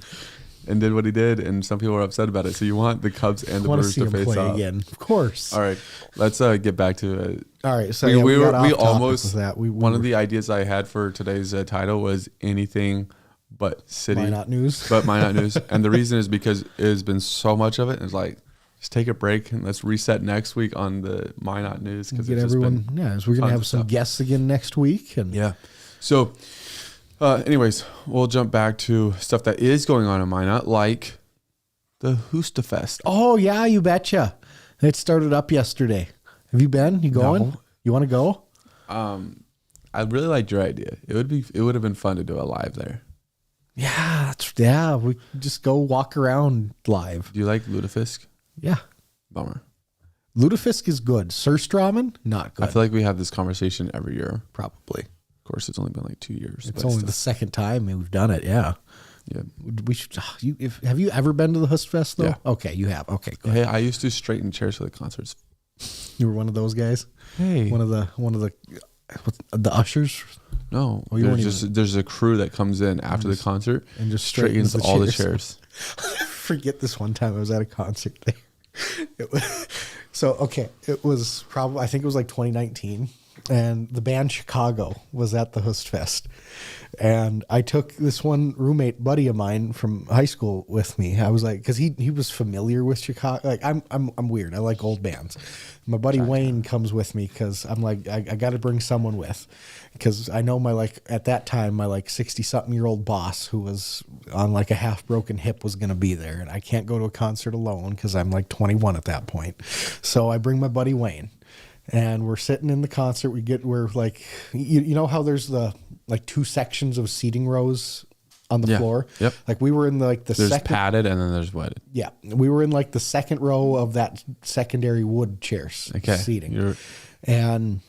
Speaker 1: and did what he did, and some people are upset about it. So you want the Cubs and the Brewers to face off
Speaker 2: again, of course.
Speaker 1: All right, let's get back to it.
Speaker 2: All right, so
Speaker 1: we almost one of the ideas I had for today's title was anything but city
Speaker 2: Minot news,
Speaker 1: but Minot news, and the reason is because there's been so much of it. It's like just take a break and let's reset next week on the Minot news because
Speaker 2: get everyone. Yeah, so we're gonna have some guests again next week, and
Speaker 1: yeah, so. Anyways, we'll jump back to stuff that is going on in Minot, like the Hostfest.
Speaker 2: Oh, yeah, you betcha. It started up yesterday. Have you been? You going?
Speaker 1: No.
Speaker 2: You want to go?
Speaker 1: I really liked your idea. It would have been fun to do a live there.
Speaker 2: Yeah, we just go walk around live.
Speaker 1: Do you like Lutefisk?
Speaker 2: Yeah.
Speaker 1: Bummer.
Speaker 2: Lutefisk is good. Surströmming, not good.
Speaker 1: I feel like we have this conversation every year.
Speaker 2: Probably.
Speaker 1: Of course, it's only been like 2 years.
Speaker 2: It's only the second time we've done it. Yeah.
Speaker 1: Yeah.
Speaker 2: We should. Have you ever been to the Hostfest though?
Speaker 1: Yeah.
Speaker 2: Okay, you have. Okay, good.
Speaker 1: Hey, I used to straighten chairs for the concerts.
Speaker 2: You were one of those guys.
Speaker 1: Hey,
Speaker 2: one of the ushers.
Speaker 1: No, there's a crew that comes in after the concert
Speaker 2: and just
Speaker 1: straightens all the chairs.
Speaker 2: Forget this one time I was at a concert there. It was probably, I think it was like 2019. And the band Chicago was at the Hostfest. And I took this one roommate buddy of mine from high school with me. I was like, because he was familiar with Chicago. Like I'm weird. I like old bands. My buddy Wayne comes with me because I'm like, I got to bring someone with, because I know at that time my 60-something-year-old boss who was on like a half broken hip was going to be there, and I can't go to a concert alone because I'm like 21 at that point. So I bring my buddy Wayne. And we're sitting in the concert. We're like, you know how there's the like 2 sections of seating rows on the floor?
Speaker 1: Yep.
Speaker 2: Like we were in the
Speaker 1: there's second, padded and then there's wetted.
Speaker 2: Yeah. We were in like the second row of that secondary wood chairs seating. And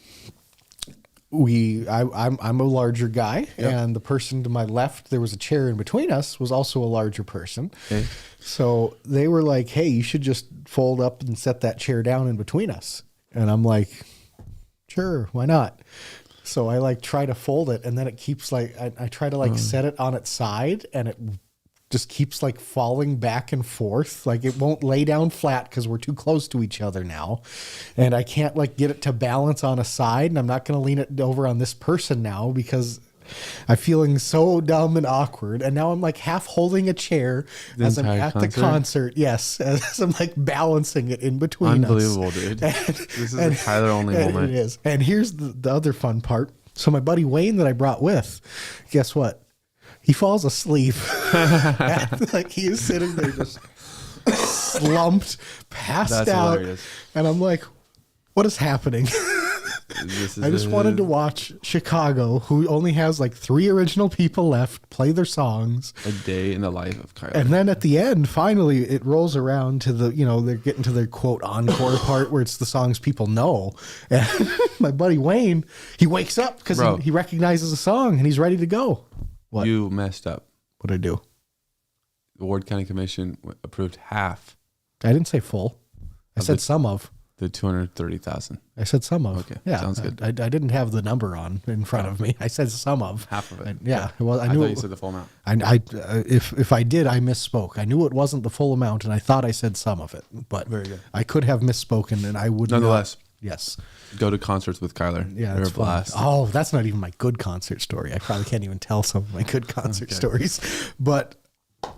Speaker 2: I'm a larger guy, and the person to my left, there was a chair in between us, was also a larger person.
Speaker 1: Okay.
Speaker 2: So they were like, hey, you should just fold up and set that chair down in between us. And I'm like, sure, why not? So I try to fold it, and then it keeps I try to set it on its side, and it just keeps falling back and forth. Like it won't lay down flat because we're too close to each other now. And I can't get it to balance on a side, and I'm not going to lean it over on this person now because I'm feeling so dumb and awkward. And now I'm half holding a chair as I'm at the concert. Yes. As I'm balancing it in between
Speaker 1: Unbelievable,
Speaker 2: us.
Speaker 1: Dude. This is a Tyler only moment.
Speaker 2: It is. And here's the other fun part. So my buddy Wayne that I brought with, guess what? He falls asleep. He is sitting there just slumped, passed out. Hilarious. And I'm like, what is happening? I just wanted to watch Chicago, who only has 3 original people left, play their songs.
Speaker 1: A day in the life of Kyler.
Speaker 2: And then at the end, finally, it rolls around to they're getting to their quote encore part where it's the songs people know. And my buddy Wayne, he wakes up because he recognizes a song and he's ready to go. What?
Speaker 1: You messed up.
Speaker 2: What'd I do?
Speaker 1: The Ward County Commission approved half
Speaker 2: I didn't say full. I said some of.
Speaker 1: the 230,000.
Speaker 2: I said some of.
Speaker 1: Okay,
Speaker 2: Yeah,
Speaker 1: sounds good.
Speaker 2: I didn't have the number on in front of me. I said some of.
Speaker 1: Half of it.
Speaker 2: Yeah. Well, I
Speaker 1: I
Speaker 2: knew
Speaker 1: thought you said the full amount.
Speaker 2: if I did, I misspoke. I knew it wasn't the full amount, and I thought I said some of it. But
Speaker 1: Very good.
Speaker 2: I could have misspoken, and I would
Speaker 1: Nonetheless,
Speaker 2: yes.
Speaker 1: go to concerts with Kyler.
Speaker 2: Yeah,
Speaker 1: They're
Speaker 2: that's
Speaker 1: a blast.
Speaker 2: fun. Oh, that's not even my good concert story. I probably can't even tell some of my good concert stories. But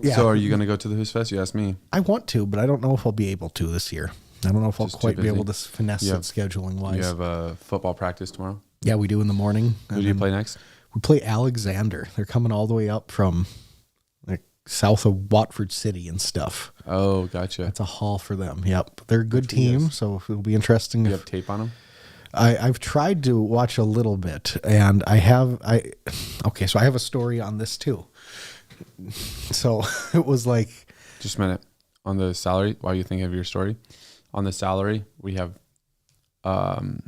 Speaker 2: yeah.
Speaker 1: So are you going to go to the Hostfest? You asked me.
Speaker 2: I want to, but I don't know if I'll be able to this year. I don't know if I'll
Speaker 1: Just too
Speaker 2: quite be
Speaker 1: busy.
Speaker 2: able to finesse it scheduling wise.
Speaker 1: You have a football practice tomorrow.
Speaker 2: Yeah, we do in the morning.
Speaker 1: Who do you play next?
Speaker 2: We play Alexander. They're coming all the way up from like south of Watford City and stuff.
Speaker 1: Oh, gotcha.
Speaker 2: That's a haul for them. Yep. They're a good team, so it'll be interesting.
Speaker 1: Do you have tape on them?
Speaker 2: I've tried to watch a little bit, and I have a story on this too. So it was like,
Speaker 1: Just a minute. On the salary, while you think of your story, on the salary, we have Miranda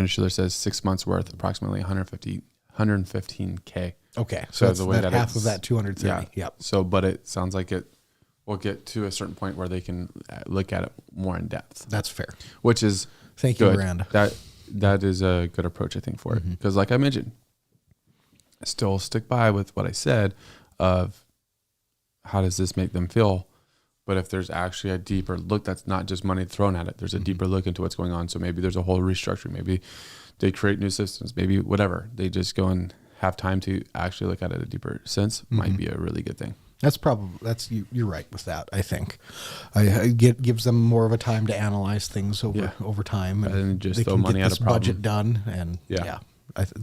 Speaker 1: Schiller says 6 months worth, approximately 115K.
Speaker 2: okay,
Speaker 1: So
Speaker 2: that's
Speaker 1: the way that
Speaker 2: half
Speaker 1: it's-
Speaker 2: of that 230.
Speaker 1: Yeah.
Speaker 2: Yep.
Speaker 1: So, but it sounds like it will get to a certain point where they can look at it more in depth,
Speaker 2: That's fair.
Speaker 1: which is
Speaker 2: Thank you,
Speaker 1: good.
Speaker 2: Miranda.
Speaker 1: That is a good approach, I think, for it. Because like I mentioned, I still stick by with what I said of how does this make them feel? But if there's actually a deeper look, that's not just money thrown at it. There's a deeper look into what's going on. So maybe there's a whole restructuring. Maybe they create new systems. Maybe whatever. They just go and have time to actually look at it a deeper sense. Might be a really good thing.
Speaker 2: You're right with that. I think gives them more of a time to analyze things over time,
Speaker 1: And just
Speaker 2: they
Speaker 1: throw
Speaker 2: can
Speaker 1: money
Speaker 2: get
Speaker 1: at
Speaker 2: this
Speaker 1: a problem.
Speaker 2: budget done. And
Speaker 1: Yeah.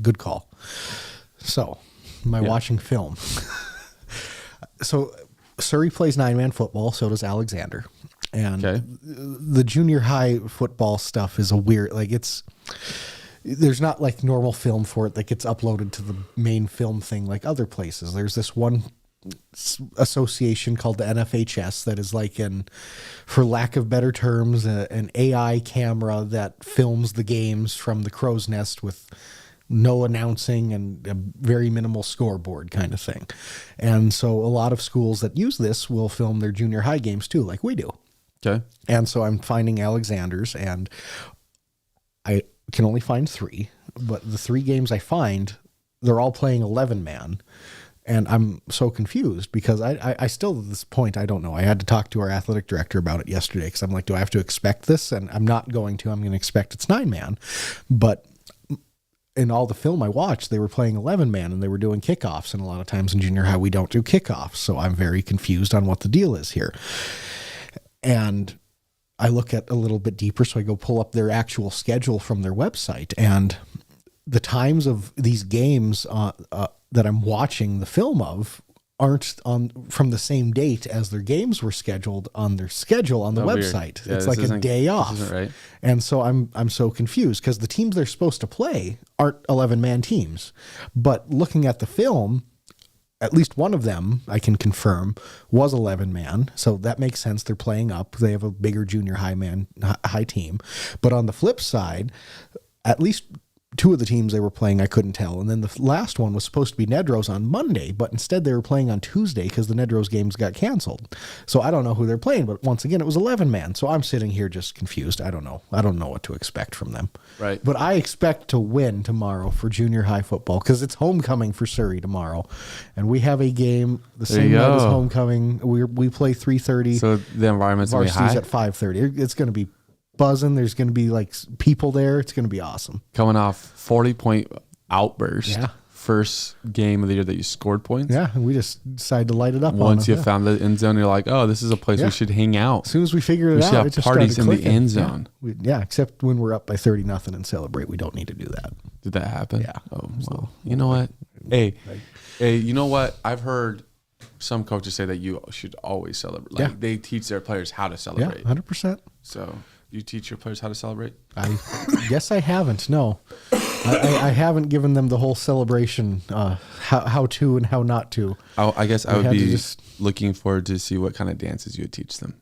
Speaker 2: good call. So, watching film. So, Surrey plays 9-man football. So does Alexander, and
Speaker 1: Okay.
Speaker 2: the junior high football stuff is a weird. There's not like normal film for it that gets uploaded to the main film thing like other places. There's this one association called the NFHS that is like for lack of better terms, an AI camera that films the games from the crow's nest with no announcing and a very minimal scoreboard kind of thing. And so a lot of schools that use this will film their junior high games too, like we do.
Speaker 1: Okay.
Speaker 2: And so I'm finding Alexander's, and I can only find 3, but the 3 games I find, they're all playing 11-man. And I'm so confused because I still, at this point, I don't know. I had to talk to our athletic director about it yesterday because I'm like, do I have to expect this? And I'm not going to. I'm going to expect it's 9-man. But in all the film I watched, they were playing 11-man and they were doing kickoffs. And a lot of times in junior high, we don't do kickoffs. So I'm very confused on what the deal is here. And I look at a little bit deeper. So I go pull up their actual schedule from their website. And the times of these games that I'm watching the film of aren't from the same date as their games were scheduled on their schedule on the website.
Speaker 1: Yeah,
Speaker 2: it's like a day off.
Speaker 1: This isn't right.
Speaker 2: And so I'm so confused because the teams they're supposed to play aren't 11-man teams. But looking at the film, at least one of them, I can confirm, was 11-man. So that makes sense. They're playing up. They have a bigger junior high team. But on the flip side, at least 2 of the teams they were playing, I couldn't tell. And then the last one was supposed to be Nedros on Monday, but instead they were playing on Tuesday because the Nedros games got canceled. So I don't know who they're playing, but once again, it was 11-man. So I'm sitting here just confused. I don't know. I don't know what to expect from them.
Speaker 1: Right.
Speaker 2: But I expect to win tomorrow for junior high football because it's homecoming for Surrey tomorrow. And we have a game the same night as homecoming. We play 3:30.
Speaker 1: So the environment's going to be
Speaker 2: Varsity's
Speaker 1: high.
Speaker 2: at 5:30. It's going to be buzzing. There's going to be like people there. It's going to be awesome.
Speaker 1: Coming off 40-point outburst.
Speaker 2: Yeah.
Speaker 1: First game of the year that you scored points.
Speaker 2: Yeah, and we just decided to light it up.
Speaker 1: Once you
Speaker 2: yeah.
Speaker 1: found the end zone, you're like, oh, this is a place we should hang out.
Speaker 2: As soon as we figured it
Speaker 1: We should
Speaker 2: out,
Speaker 1: have
Speaker 2: it just
Speaker 1: parties
Speaker 2: started
Speaker 1: in the
Speaker 2: clicking.
Speaker 1: end zone.
Speaker 2: Yeah, except when we're up by 30-0 and celebrate, we don't need to do that.
Speaker 1: Did that happen?
Speaker 2: Yeah.
Speaker 1: Oh, well. You know what? Hey, you know what? I've heard some coaches say that you should always celebrate. Like they teach their players how to
Speaker 2: Yeah,
Speaker 1: celebrate.
Speaker 2: 100%.
Speaker 1: So you teach your players how to celebrate?
Speaker 2: I guess I haven't. No, I haven't given them the whole celebration, how to and how not to.
Speaker 1: I guess I
Speaker 2: We
Speaker 1: would
Speaker 2: had to
Speaker 1: be
Speaker 2: just-
Speaker 1: looking forward to see what kind of dances you would teach them.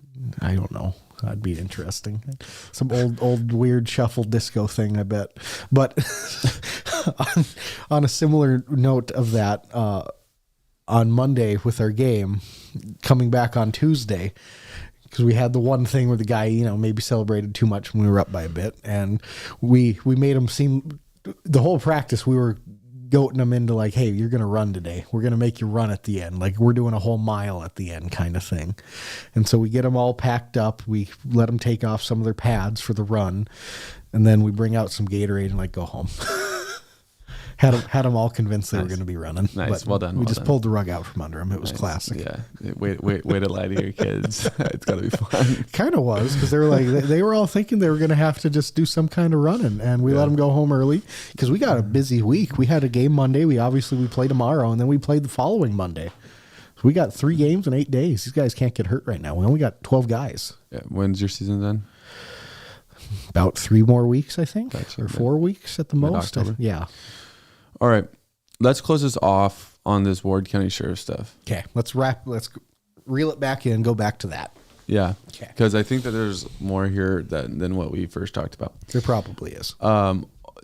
Speaker 2: I don't know. That'd be interesting. Some old weird shuffle disco thing, I bet. But on a similar note of that, on Monday with our game, coming back on Tuesday, because we had the one thing where the guy, maybe celebrated too much when we were up by a bit, and we made him seem, the whole practice we were goating him into like, hey, you're going to run today. We're going to make you run at the end. Like we're doing a whole mile at the end kind of thing. And so we get them all packed up. We let them take off some of their pads for the run. And then we bring out some Gatorade and like go home. Had them all convinced they were going to be running.
Speaker 1: Nice. Well done.
Speaker 2: We just pulled the rug out from under them. It was classic.
Speaker 1: Yeah. Way to lie to your kids. It's got to be fun.
Speaker 2: Kind of was, because they were like, they were all thinking they were going to have to just do some kind of running, and we let them go home early because we got a busy week. We had a game Monday. We play tomorrow, and then we played the following Monday. So we got 3 games in 8 days. These guys can't get hurt right now. We only got 12 guys.
Speaker 1: Yeah. When's your season then?
Speaker 2: About 3 more weeks, I think,
Speaker 1: Gotcha.
Speaker 2: or 4 weeks at the most.
Speaker 1: Mid-October.
Speaker 2: Yeah.
Speaker 1: All right. Let's close this off on this Ward County Sheriff stuff.
Speaker 2: Okay. Let's reel it back in, go back to that.
Speaker 1: Yeah.
Speaker 2: Okay.
Speaker 1: Because I think that there's more here than what we first talked about.
Speaker 2: There probably is.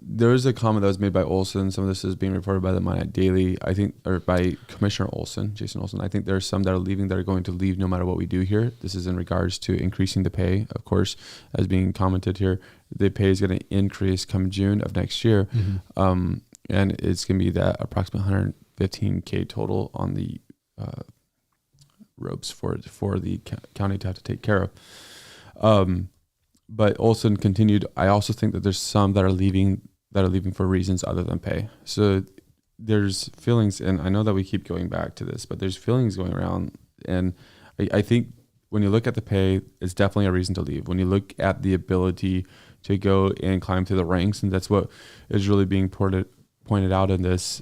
Speaker 1: There was a comment that was made by Olson. Some of this is being reported by the Minot Daily, I think, or by Commissioner Olson, Jason Olson. I think there are some that are leaving that are going to leave no matter what we do here. This is in regards to increasing the pay. Of course, as being commented here, the pay is going to increase come June of next year. Mm-hmm. And it's going to be that approximately $115K total on the ropes for the county to have to take care of. But Olson continued, I also think that there's some that are leaving for reasons other than pay. So there's feelings, and I know that we keep going back to this, but there's feelings going around. And I think when you look at the pay, it's definitely a reason to leave. When you look at the ability to go and climb through the ranks, and that's what is really being pointed out in this.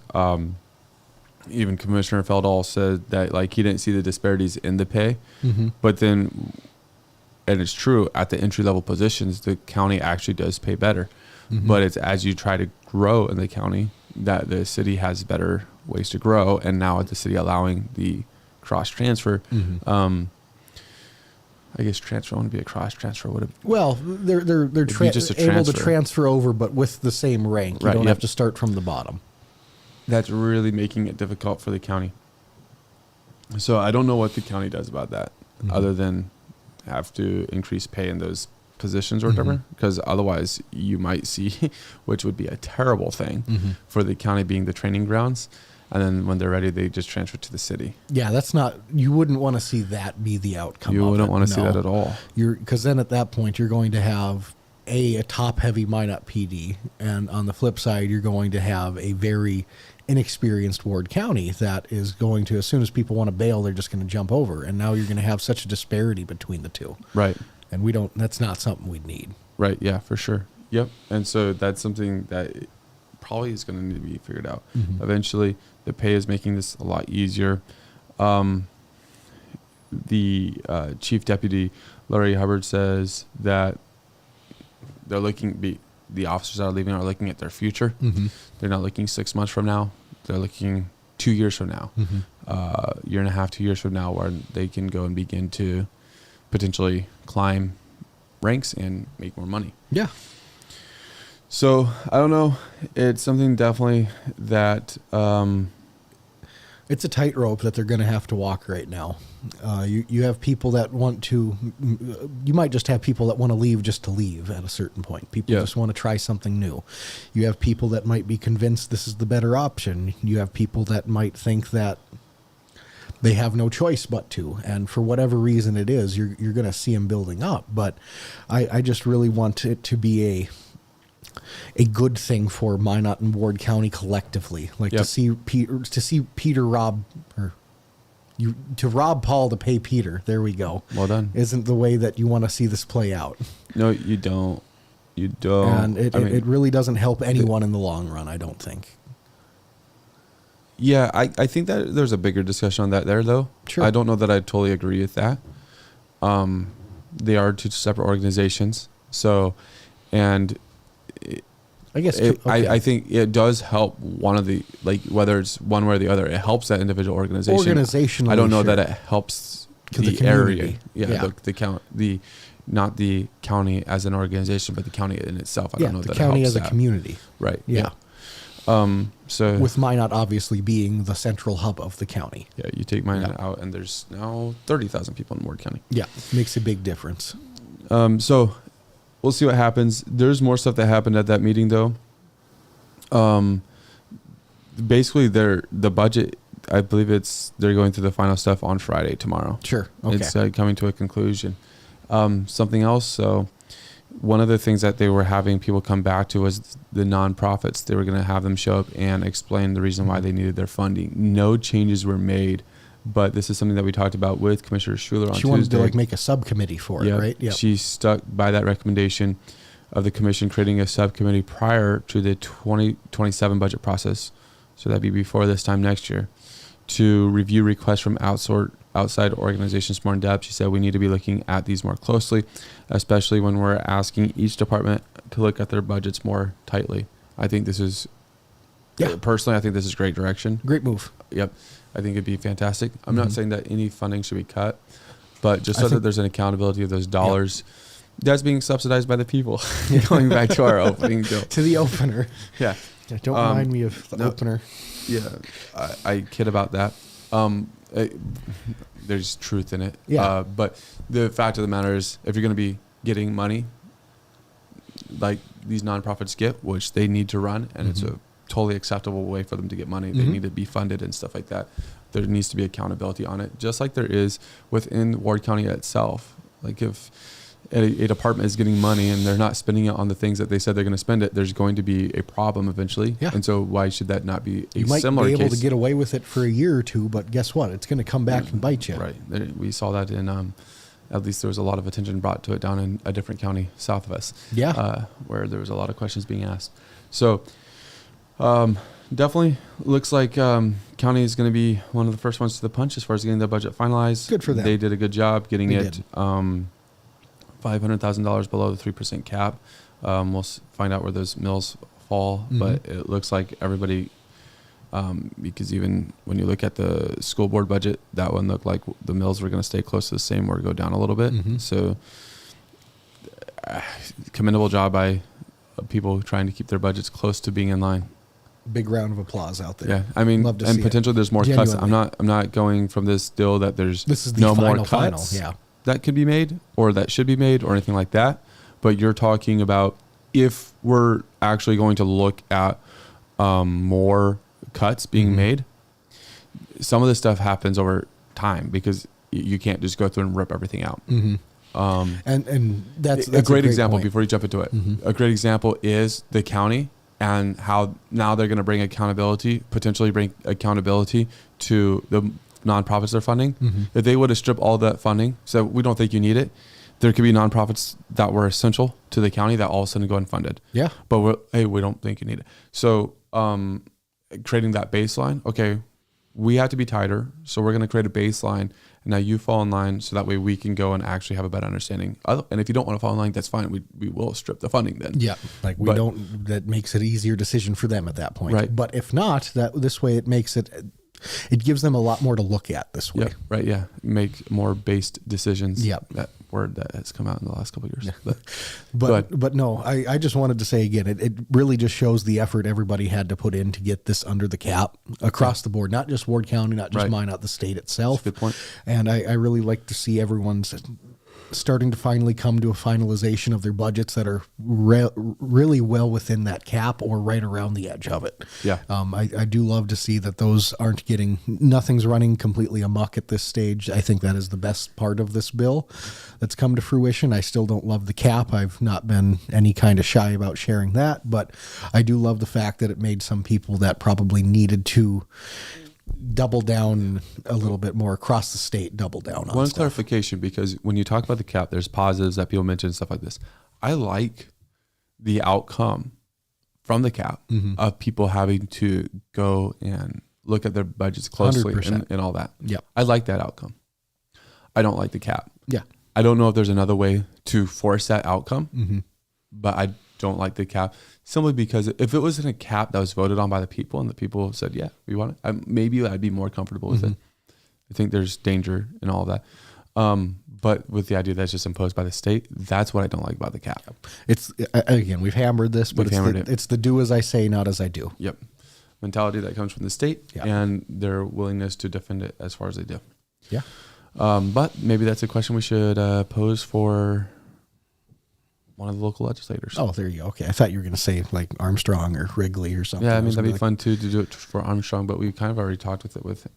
Speaker 1: Even Commissioner Feldall said that like he didn't see the disparities in the pay, but then, and it's true, at the entry level positions, the county actually does pay better. But it's as you try to grow in the county that the city has better ways to grow, and now with the city allowing the cross transfer, I guess transfer wouldn't be a cross transfer, would it?
Speaker 2: Well, they're
Speaker 1: just a
Speaker 2: able to
Speaker 1: transfer.
Speaker 2: transfer over, but with the same rank. You don't have to start from the bottom.
Speaker 1: That's really making it difficult for the county. So I don't know what the county does about that, other than have to increase pay in those positions or whatever, because otherwise you might see, which would be a terrible thing for the county being the training grounds. And then when they're ready, they just transfer to the city.
Speaker 2: Yeah, you wouldn't want to see that be the outcome.
Speaker 1: You wouldn't want to see that at all.
Speaker 2: Because then at that point, you're going to have a top-heavy Minot PD, and on the flip side, you're going to have a very inexperienced Ward County that is going to, as soon as people want to bail, they're just going to jump over. And now you're going to have such a disparity between the two. Right. And that's not something we'd need.
Speaker 1: Right. Yeah, for sure. Yep. And so that's something that probably is going to need to be figured out eventually. The pay is making this a lot easier. The chief deputy, Larry Hubbard, says that they're the officers that are leaving are looking at their future. They're not looking 6 months from now. They're looking 2 years from now, year and a half, 2 years from now, where they can go and begin to potentially climb ranks and make more money.
Speaker 2: Yeah.
Speaker 1: So I don't know. It's something definitely that
Speaker 2: it's a tightrope that they're going to have to walk right now. You have people that want to. You might just have people that want to leave just to leave at a certain point. People just want to try something new. You have people that might be convinced this is the better option. You have people that might think that they have no choice but to, and for whatever reason it is, you're going to see them building up. But I just really want it to be a good thing for Minot and Ward County collectively, to see Peter rob to rob Paul to pay Peter. There we go.
Speaker 1: Well done.
Speaker 2: Isn't the way that you want to see this play out.
Speaker 1: No, you don't. You don't.
Speaker 2: And it really doesn't help anyone in the long run, I don't think.
Speaker 1: Yeah, I think that there's a bigger discussion on that there, though.
Speaker 2: Sure.
Speaker 1: I don't know that I totally agree with that. They are two separate organizations. So, and
Speaker 2: I guess
Speaker 1: I think it does help one of the, whether it's one way or the other, it helps that individual organization.
Speaker 2: Organizationally,
Speaker 1: I don't know that it helps the area.
Speaker 2: Yeah.
Speaker 1: Not the county as an organization, but the county in itself. I don't know that
Speaker 2: the county
Speaker 1: it helps
Speaker 2: as a community.
Speaker 1: Right.
Speaker 2: Yeah.
Speaker 1: So
Speaker 2: With Minot obviously being the central hub of the county.
Speaker 1: yeah, you take Minot out, and there's now 30,000 people in Ward County.
Speaker 2: Yeah, makes a big difference.
Speaker 1: So we'll see what happens. There's more stuff that happened at that meeting, though. Basically, the budget. I believe they're going through the final stuff on Friday tomorrow.
Speaker 2: Sure. Okay.
Speaker 1: It's coming to a conclusion. Something else. So one of the things that they were having people come back to was the nonprofits. They were going to have them show up and explain the reason why they needed their funding. No changes were made, but this is something that we talked about with Commissioner Schuler on Tuesday.
Speaker 2: She wanted to make a subcommittee for it, right?
Speaker 1: Yeah. She stuck by that recommendation of the commission creating a subcommittee prior to the 2027 budget process. So that'd be before this time next year, to review requests from outside organizations more in depth. She said we need to be looking at these more closely, especially when we're asking each department to look at their budgets more tightly. I think this is, personally, I think this is great direction.
Speaker 2: Great move.
Speaker 1: Yep. I think it'd be fantastic. I'm not saying that any funding should be cut, but just so that there's an accountability of those dollars that's being subsidized by the people. Going back to our opening deal.
Speaker 2: To the opener.
Speaker 1: Yeah.
Speaker 2: Don't remind me of the opener.
Speaker 1: Yeah, I kid about that. There's truth in it.
Speaker 2: Yeah.
Speaker 1: But the fact of the matter is, if you're going to be getting money like these nonprofits get, which they need to run, and it's a totally acceptable way for them to get money, they need to be funded and stuff like that. There needs to be accountability on it, just like there is within Ward County itself. Like if a department is getting money and they're not spending it on the things that they said they're going to spend it, there's going to be a problem eventually. Yeah. And so why should that not be a similar case? You might be able
Speaker 2: to get away with it for a year or two, but guess what? It's going to come back and bite you.
Speaker 1: Right. We saw that in, at least there was a lot of attention brought to it down in a different county south of us.
Speaker 2: Yeah.
Speaker 1: Where there was a lot of questions being asked. So definitely looks like county is going to be one of the first ones to the punch as far as getting the budget finalized.
Speaker 2: Good for them.
Speaker 1: They did a good job getting it $500,000 below the 3% cap. We'll find out where those mills fall, but it looks like everybody, because even when you look at the school board budget, that one looked like the mills were going to stay close to the same or go down a little bit. So commendable job by people trying to keep their budgets close to being in line.
Speaker 2: Big round of applause out there.
Speaker 1: Yeah, I mean,
Speaker 2: love to
Speaker 1: and
Speaker 2: see
Speaker 1: potentially there's more cuts.
Speaker 2: Genuinely.
Speaker 1: I'm not going from this deal that there's
Speaker 2: This is the
Speaker 1: no
Speaker 2: final,
Speaker 1: more cuts.
Speaker 2: yeah.
Speaker 1: That could be made or that should be made or anything like that. But you're talking about if we're actually going to look at more cuts being made, some of this stuff happens over time because you can't just go through and rip everything out.
Speaker 2: And that's
Speaker 1: a great example
Speaker 2: point.
Speaker 1: before you jump into it. A great example is the county and how now they're going to potentially bring accountability to the nonprofits they're funding. If they would have stripped all that funding, so we don't think you need it, there could be nonprofits that were essential to the county that all of a sudden go unfunded.
Speaker 2: Yeah.
Speaker 1: But we don't think you need it. So creating that baseline, okay, we have to be tighter. So we're going to create a baseline. And now you fall in line so that way we can go and actually have a better understanding. And if you don't want to fall in line, that's fine. We will strip the funding then.
Speaker 2: Yeah. That makes it an easier decision for them at that point.
Speaker 1: Right.
Speaker 2: But if not, this way it makes it gives them a lot more to look at this way.
Speaker 1: Yeah, right. Yeah. Make more based decisions.
Speaker 2: Yeah.
Speaker 1: That word that has come out in the last couple of years.
Speaker 2: Yeah. But no, I just wanted to say again, it really just shows the effort everybody had to put in to get this under the cap across the board, not just Ward County, not just Minot, the state itself.
Speaker 1: That's a good point.
Speaker 2: And I really like to see everyone's starting to finally come to a finalization of their budgets that are really well within that cap or right around the edge of it.
Speaker 1: Yeah.
Speaker 2: I do love to see that those aren't nothing's running completely amok at this stage. I think that is the best part of this bill that's come to fruition. I still don't love the cap. I've not been any kind of shy about sharing that, but I do love the fact that it made some people that probably needed to double down a little bit more across the state, double down on
Speaker 1: One
Speaker 2: stuff.
Speaker 1: clarification, because when you talk about the cap, there's positives that people mention, stuff like this. I like the outcome from the cap of people having to go and look at their budgets closely and all that.
Speaker 2: Yeah.
Speaker 1: I like that outcome. I don't like the cap.
Speaker 2: Yeah.
Speaker 1: I don't know if there's another way to force that outcome, but I don't like the cap simply because if it wasn't a cap that was voted on by the people and the people said, yeah, we want it, maybe I'd be more comfortable with it. I think there's danger in all of that. But with the idea that's just imposed by the state, that's what I don't like about the cap.
Speaker 2: It's again, we've hammered this, but it's the do as I say, not as I do.
Speaker 1: Yep. mentality that comes from the state and their willingness to defend it as far as they do.
Speaker 2: Yeah.
Speaker 1: But maybe that's a question we should pose for one of the local legislators.
Speaker 2: Oh, there you go. Okay. I thought you were going to say like Armstrong or Wrigley or something.
Speaker 1: Yeah, I mean, that'd be fun too to do it for Armstrong, but we kind of already talked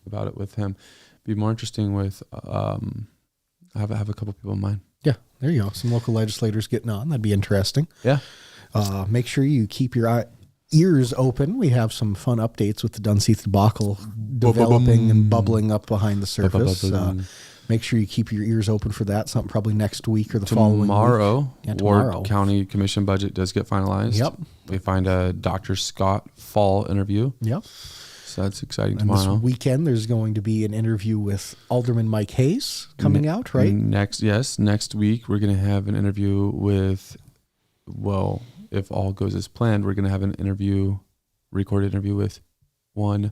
Speaker 1: about it with him. Be more interesting with, have a couple people in mind.
Speaker 2: Yeah, there you go. Some local legislators getting on. That'd be interesting.
Speaker 1: Yeah.
Speaker 2: Make sure you keep your ears open. We have some fun updates with the Dunseith debacle developing and bubbling up behind the surface. Make sure you keep your ears open for that. Something probably next week or the following week.
Speaker 1: Tomorrow, Ward County Commission budget does get finalized.
Speaker 2: Yep.
Speaker 1: We find a Dr. Scott Fall interview.
Speaker 2: Yep.
Speaker 1: So that's exciting
Speaker 2: And
Speaker 1: tomorrow.
Speaker 2: this weekend, there's going to be an interview with Alderman Mike Hayes coming out, right?
Speaker 1: Next week, we're going to have an interview with, well, if all goes as planned, we're going to have an recorded interview with one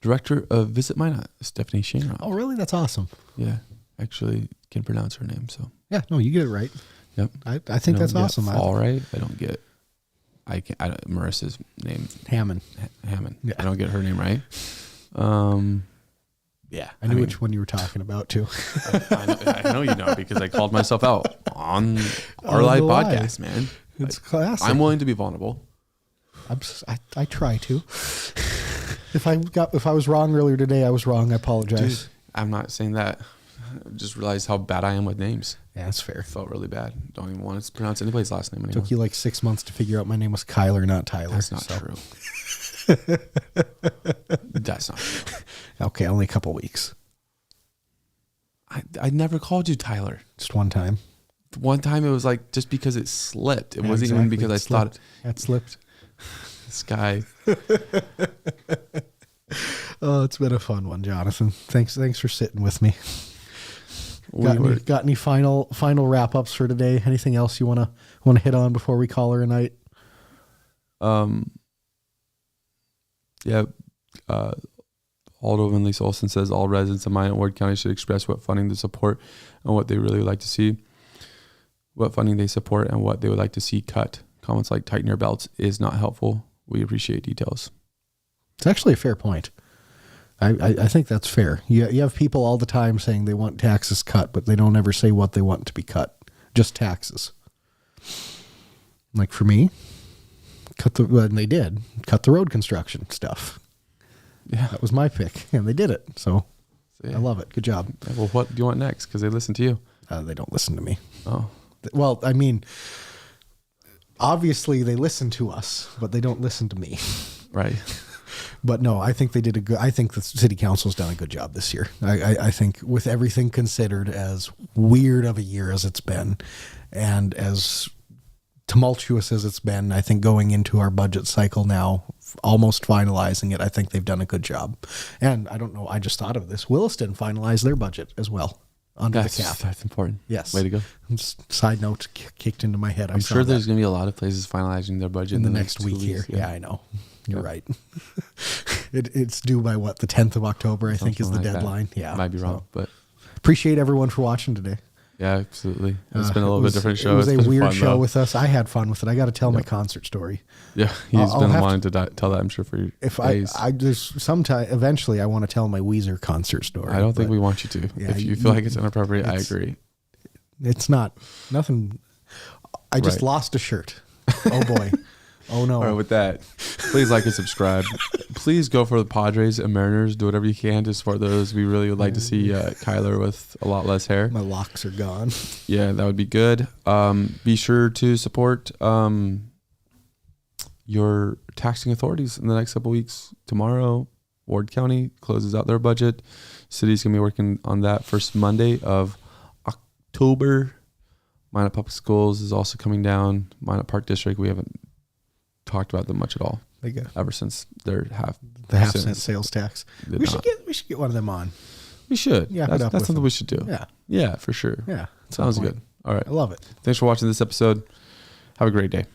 Speaker 1: director of Visit Minot, Stephanie Shamrock.
Speaker 2: Oh, really? That's awesome.
Speaker 1: Yeah, actually can pronounce her name. So
Speaker 2: yeah, no, you get it right.
Speaker 1: Yep.
Speaker 2: I think that's awesome.
Speaker 1: All right. I don't get. Marissa's name.
Speaker 2: Hammond.
Speaker 1: Hammond.
Speaker 2: Yeah.
Speaker 1: I don't get her name right. Yeah.
Speaker 2: I knew which one you were talking about too.
Speaker 1: I know you know because I called myself out on our live podcast, man.
Speaker 2: It's classic.
Speaker 1: I'm willing to be vulnerable.
Speaker 2: I try to. If I was wrong earlier today, I was wrong. I apologize.
Speaker 1: Dude, I'm not saying that. I just realized how bad I am with names.
Speaker 2: Yeah, that's fair.
Speaker 1: Felt really bad. Don't even want to pronounce anybody's last name anymore.
Speaker 2: Took you like 6 months to figure out my name was Kyler, not Tyler.
Speaker 1: That's not true. That's not true.
Speaker 2: Okay, only a couple weeks.
Speaker 1: I never called you Tyler.
Speaker 2: Just one time.
Speaker 1: One time it was like just because it slipped. It
Speaker 2: Yeah,
Speaker 1: wasn't even because I thought
Speaker 2: it slipped.
Speaker 1: This guy.
Speaker 2: Oh, it's been a fun one, Jonathan. Thanks for sitting with me. Got any final wrap ups for today? Anything else you wanna hit on before we call her a night?
Speaker 1: Yeah. Aldo Vinley Olson says all residents of Minot Ward County should express what funding they support and what they really like to see. What funding they support and what they would like to see cut. Comments like tighten your belts is not helpful. We appreciate details.
Speaker 2: It's actually a fair point. I think that's fair. You have people all the time saying they want taxes cut, but they don't ever say what they want to be cut. Just taxes. Like for me, and they did cut the road construction stuff.
Speaker 1: Yeah,
Speaker 2: that was my pick, and they did it. So
Speaker 1: yeah.
Speaker 2: I love it. Good job.
Speaker 1: Well, what do you want next? Because they listen to you.
Speaker 2: They don't listen to me.
Speaker 1: Oh,
Speaker 2: well, I mean, obviously they listen to us, but they don't listen to me.
Speaker 1: Right.
Speaker 2: But no, I think they did I think the city council's done a good job this year. I think with everything considered, as weird of a year as it's been and as tumultuous as it's been, I think going into our budget cycle now, almost finalizing it, I think they've done a good job. And I don't know, I just thought of this. Williston finalized their budget as well. Under the cap.
Speaker 1: That's important.
Speaker 2: Yes.
Speaker 1: Way to go.
Speaker 2: Just side note kicked into my head.
Speaker 1: I'm sure there's going to be a lot of places finalizing their budget
Speaker 2: in the next week here. Yeah, I know. You're right. It's due by what? The 10th of October, I think, is the deadline.
Speaker 1: That. Yeah. Might be wrong, but
Speaker 2: appreciate everyone for watching today.
Speaker 1: Yeah, absolutely. It's been a little bit different show.
Speaker 2: It was a weird show with us. I had fun with it. I got to tell my concert story.
Speaker 1: Yeah, he's been wanting to tell that, I'm sure, for days.
Speaker 2: There's sometime eventually I want to tell my Weezer concert story.
Speaker 1: I don't think we want you to. Yeah, if you feel like it's inappropriate, I agree.
Speaker 2: It's not nothing. I just lost a shirt. Oh boy. Oh no.
Speaker 1: All right, with that, please like and subscribe. Please go for the Padres and Mariners. Do whatever you can to support those. We really would like to see Kyler with a lot less hair.
Speaker 2: My locks are gone.
Speaker 1: Yeah, that would be good. Be sure to support your taxing authorities in the next couple of weeks. Tomorrow, Ward County closes out their budget. City's going to be working on that first Monday of October. Minot Public Schools is also coming down. Minot Park District, we haven't talked about them much at all. Ever since their
Speaker 2: half-cent sales tax. We should get one of them on.
Speaker 1: We should. Yeah, that's something we should do. Yeah, for sure.
Speaker 2: Yeah,
Speaker 1: sounds good. All right,
Speaker 2: I love it.
Speaker 1: Thanks for watching this episode. Have a great day.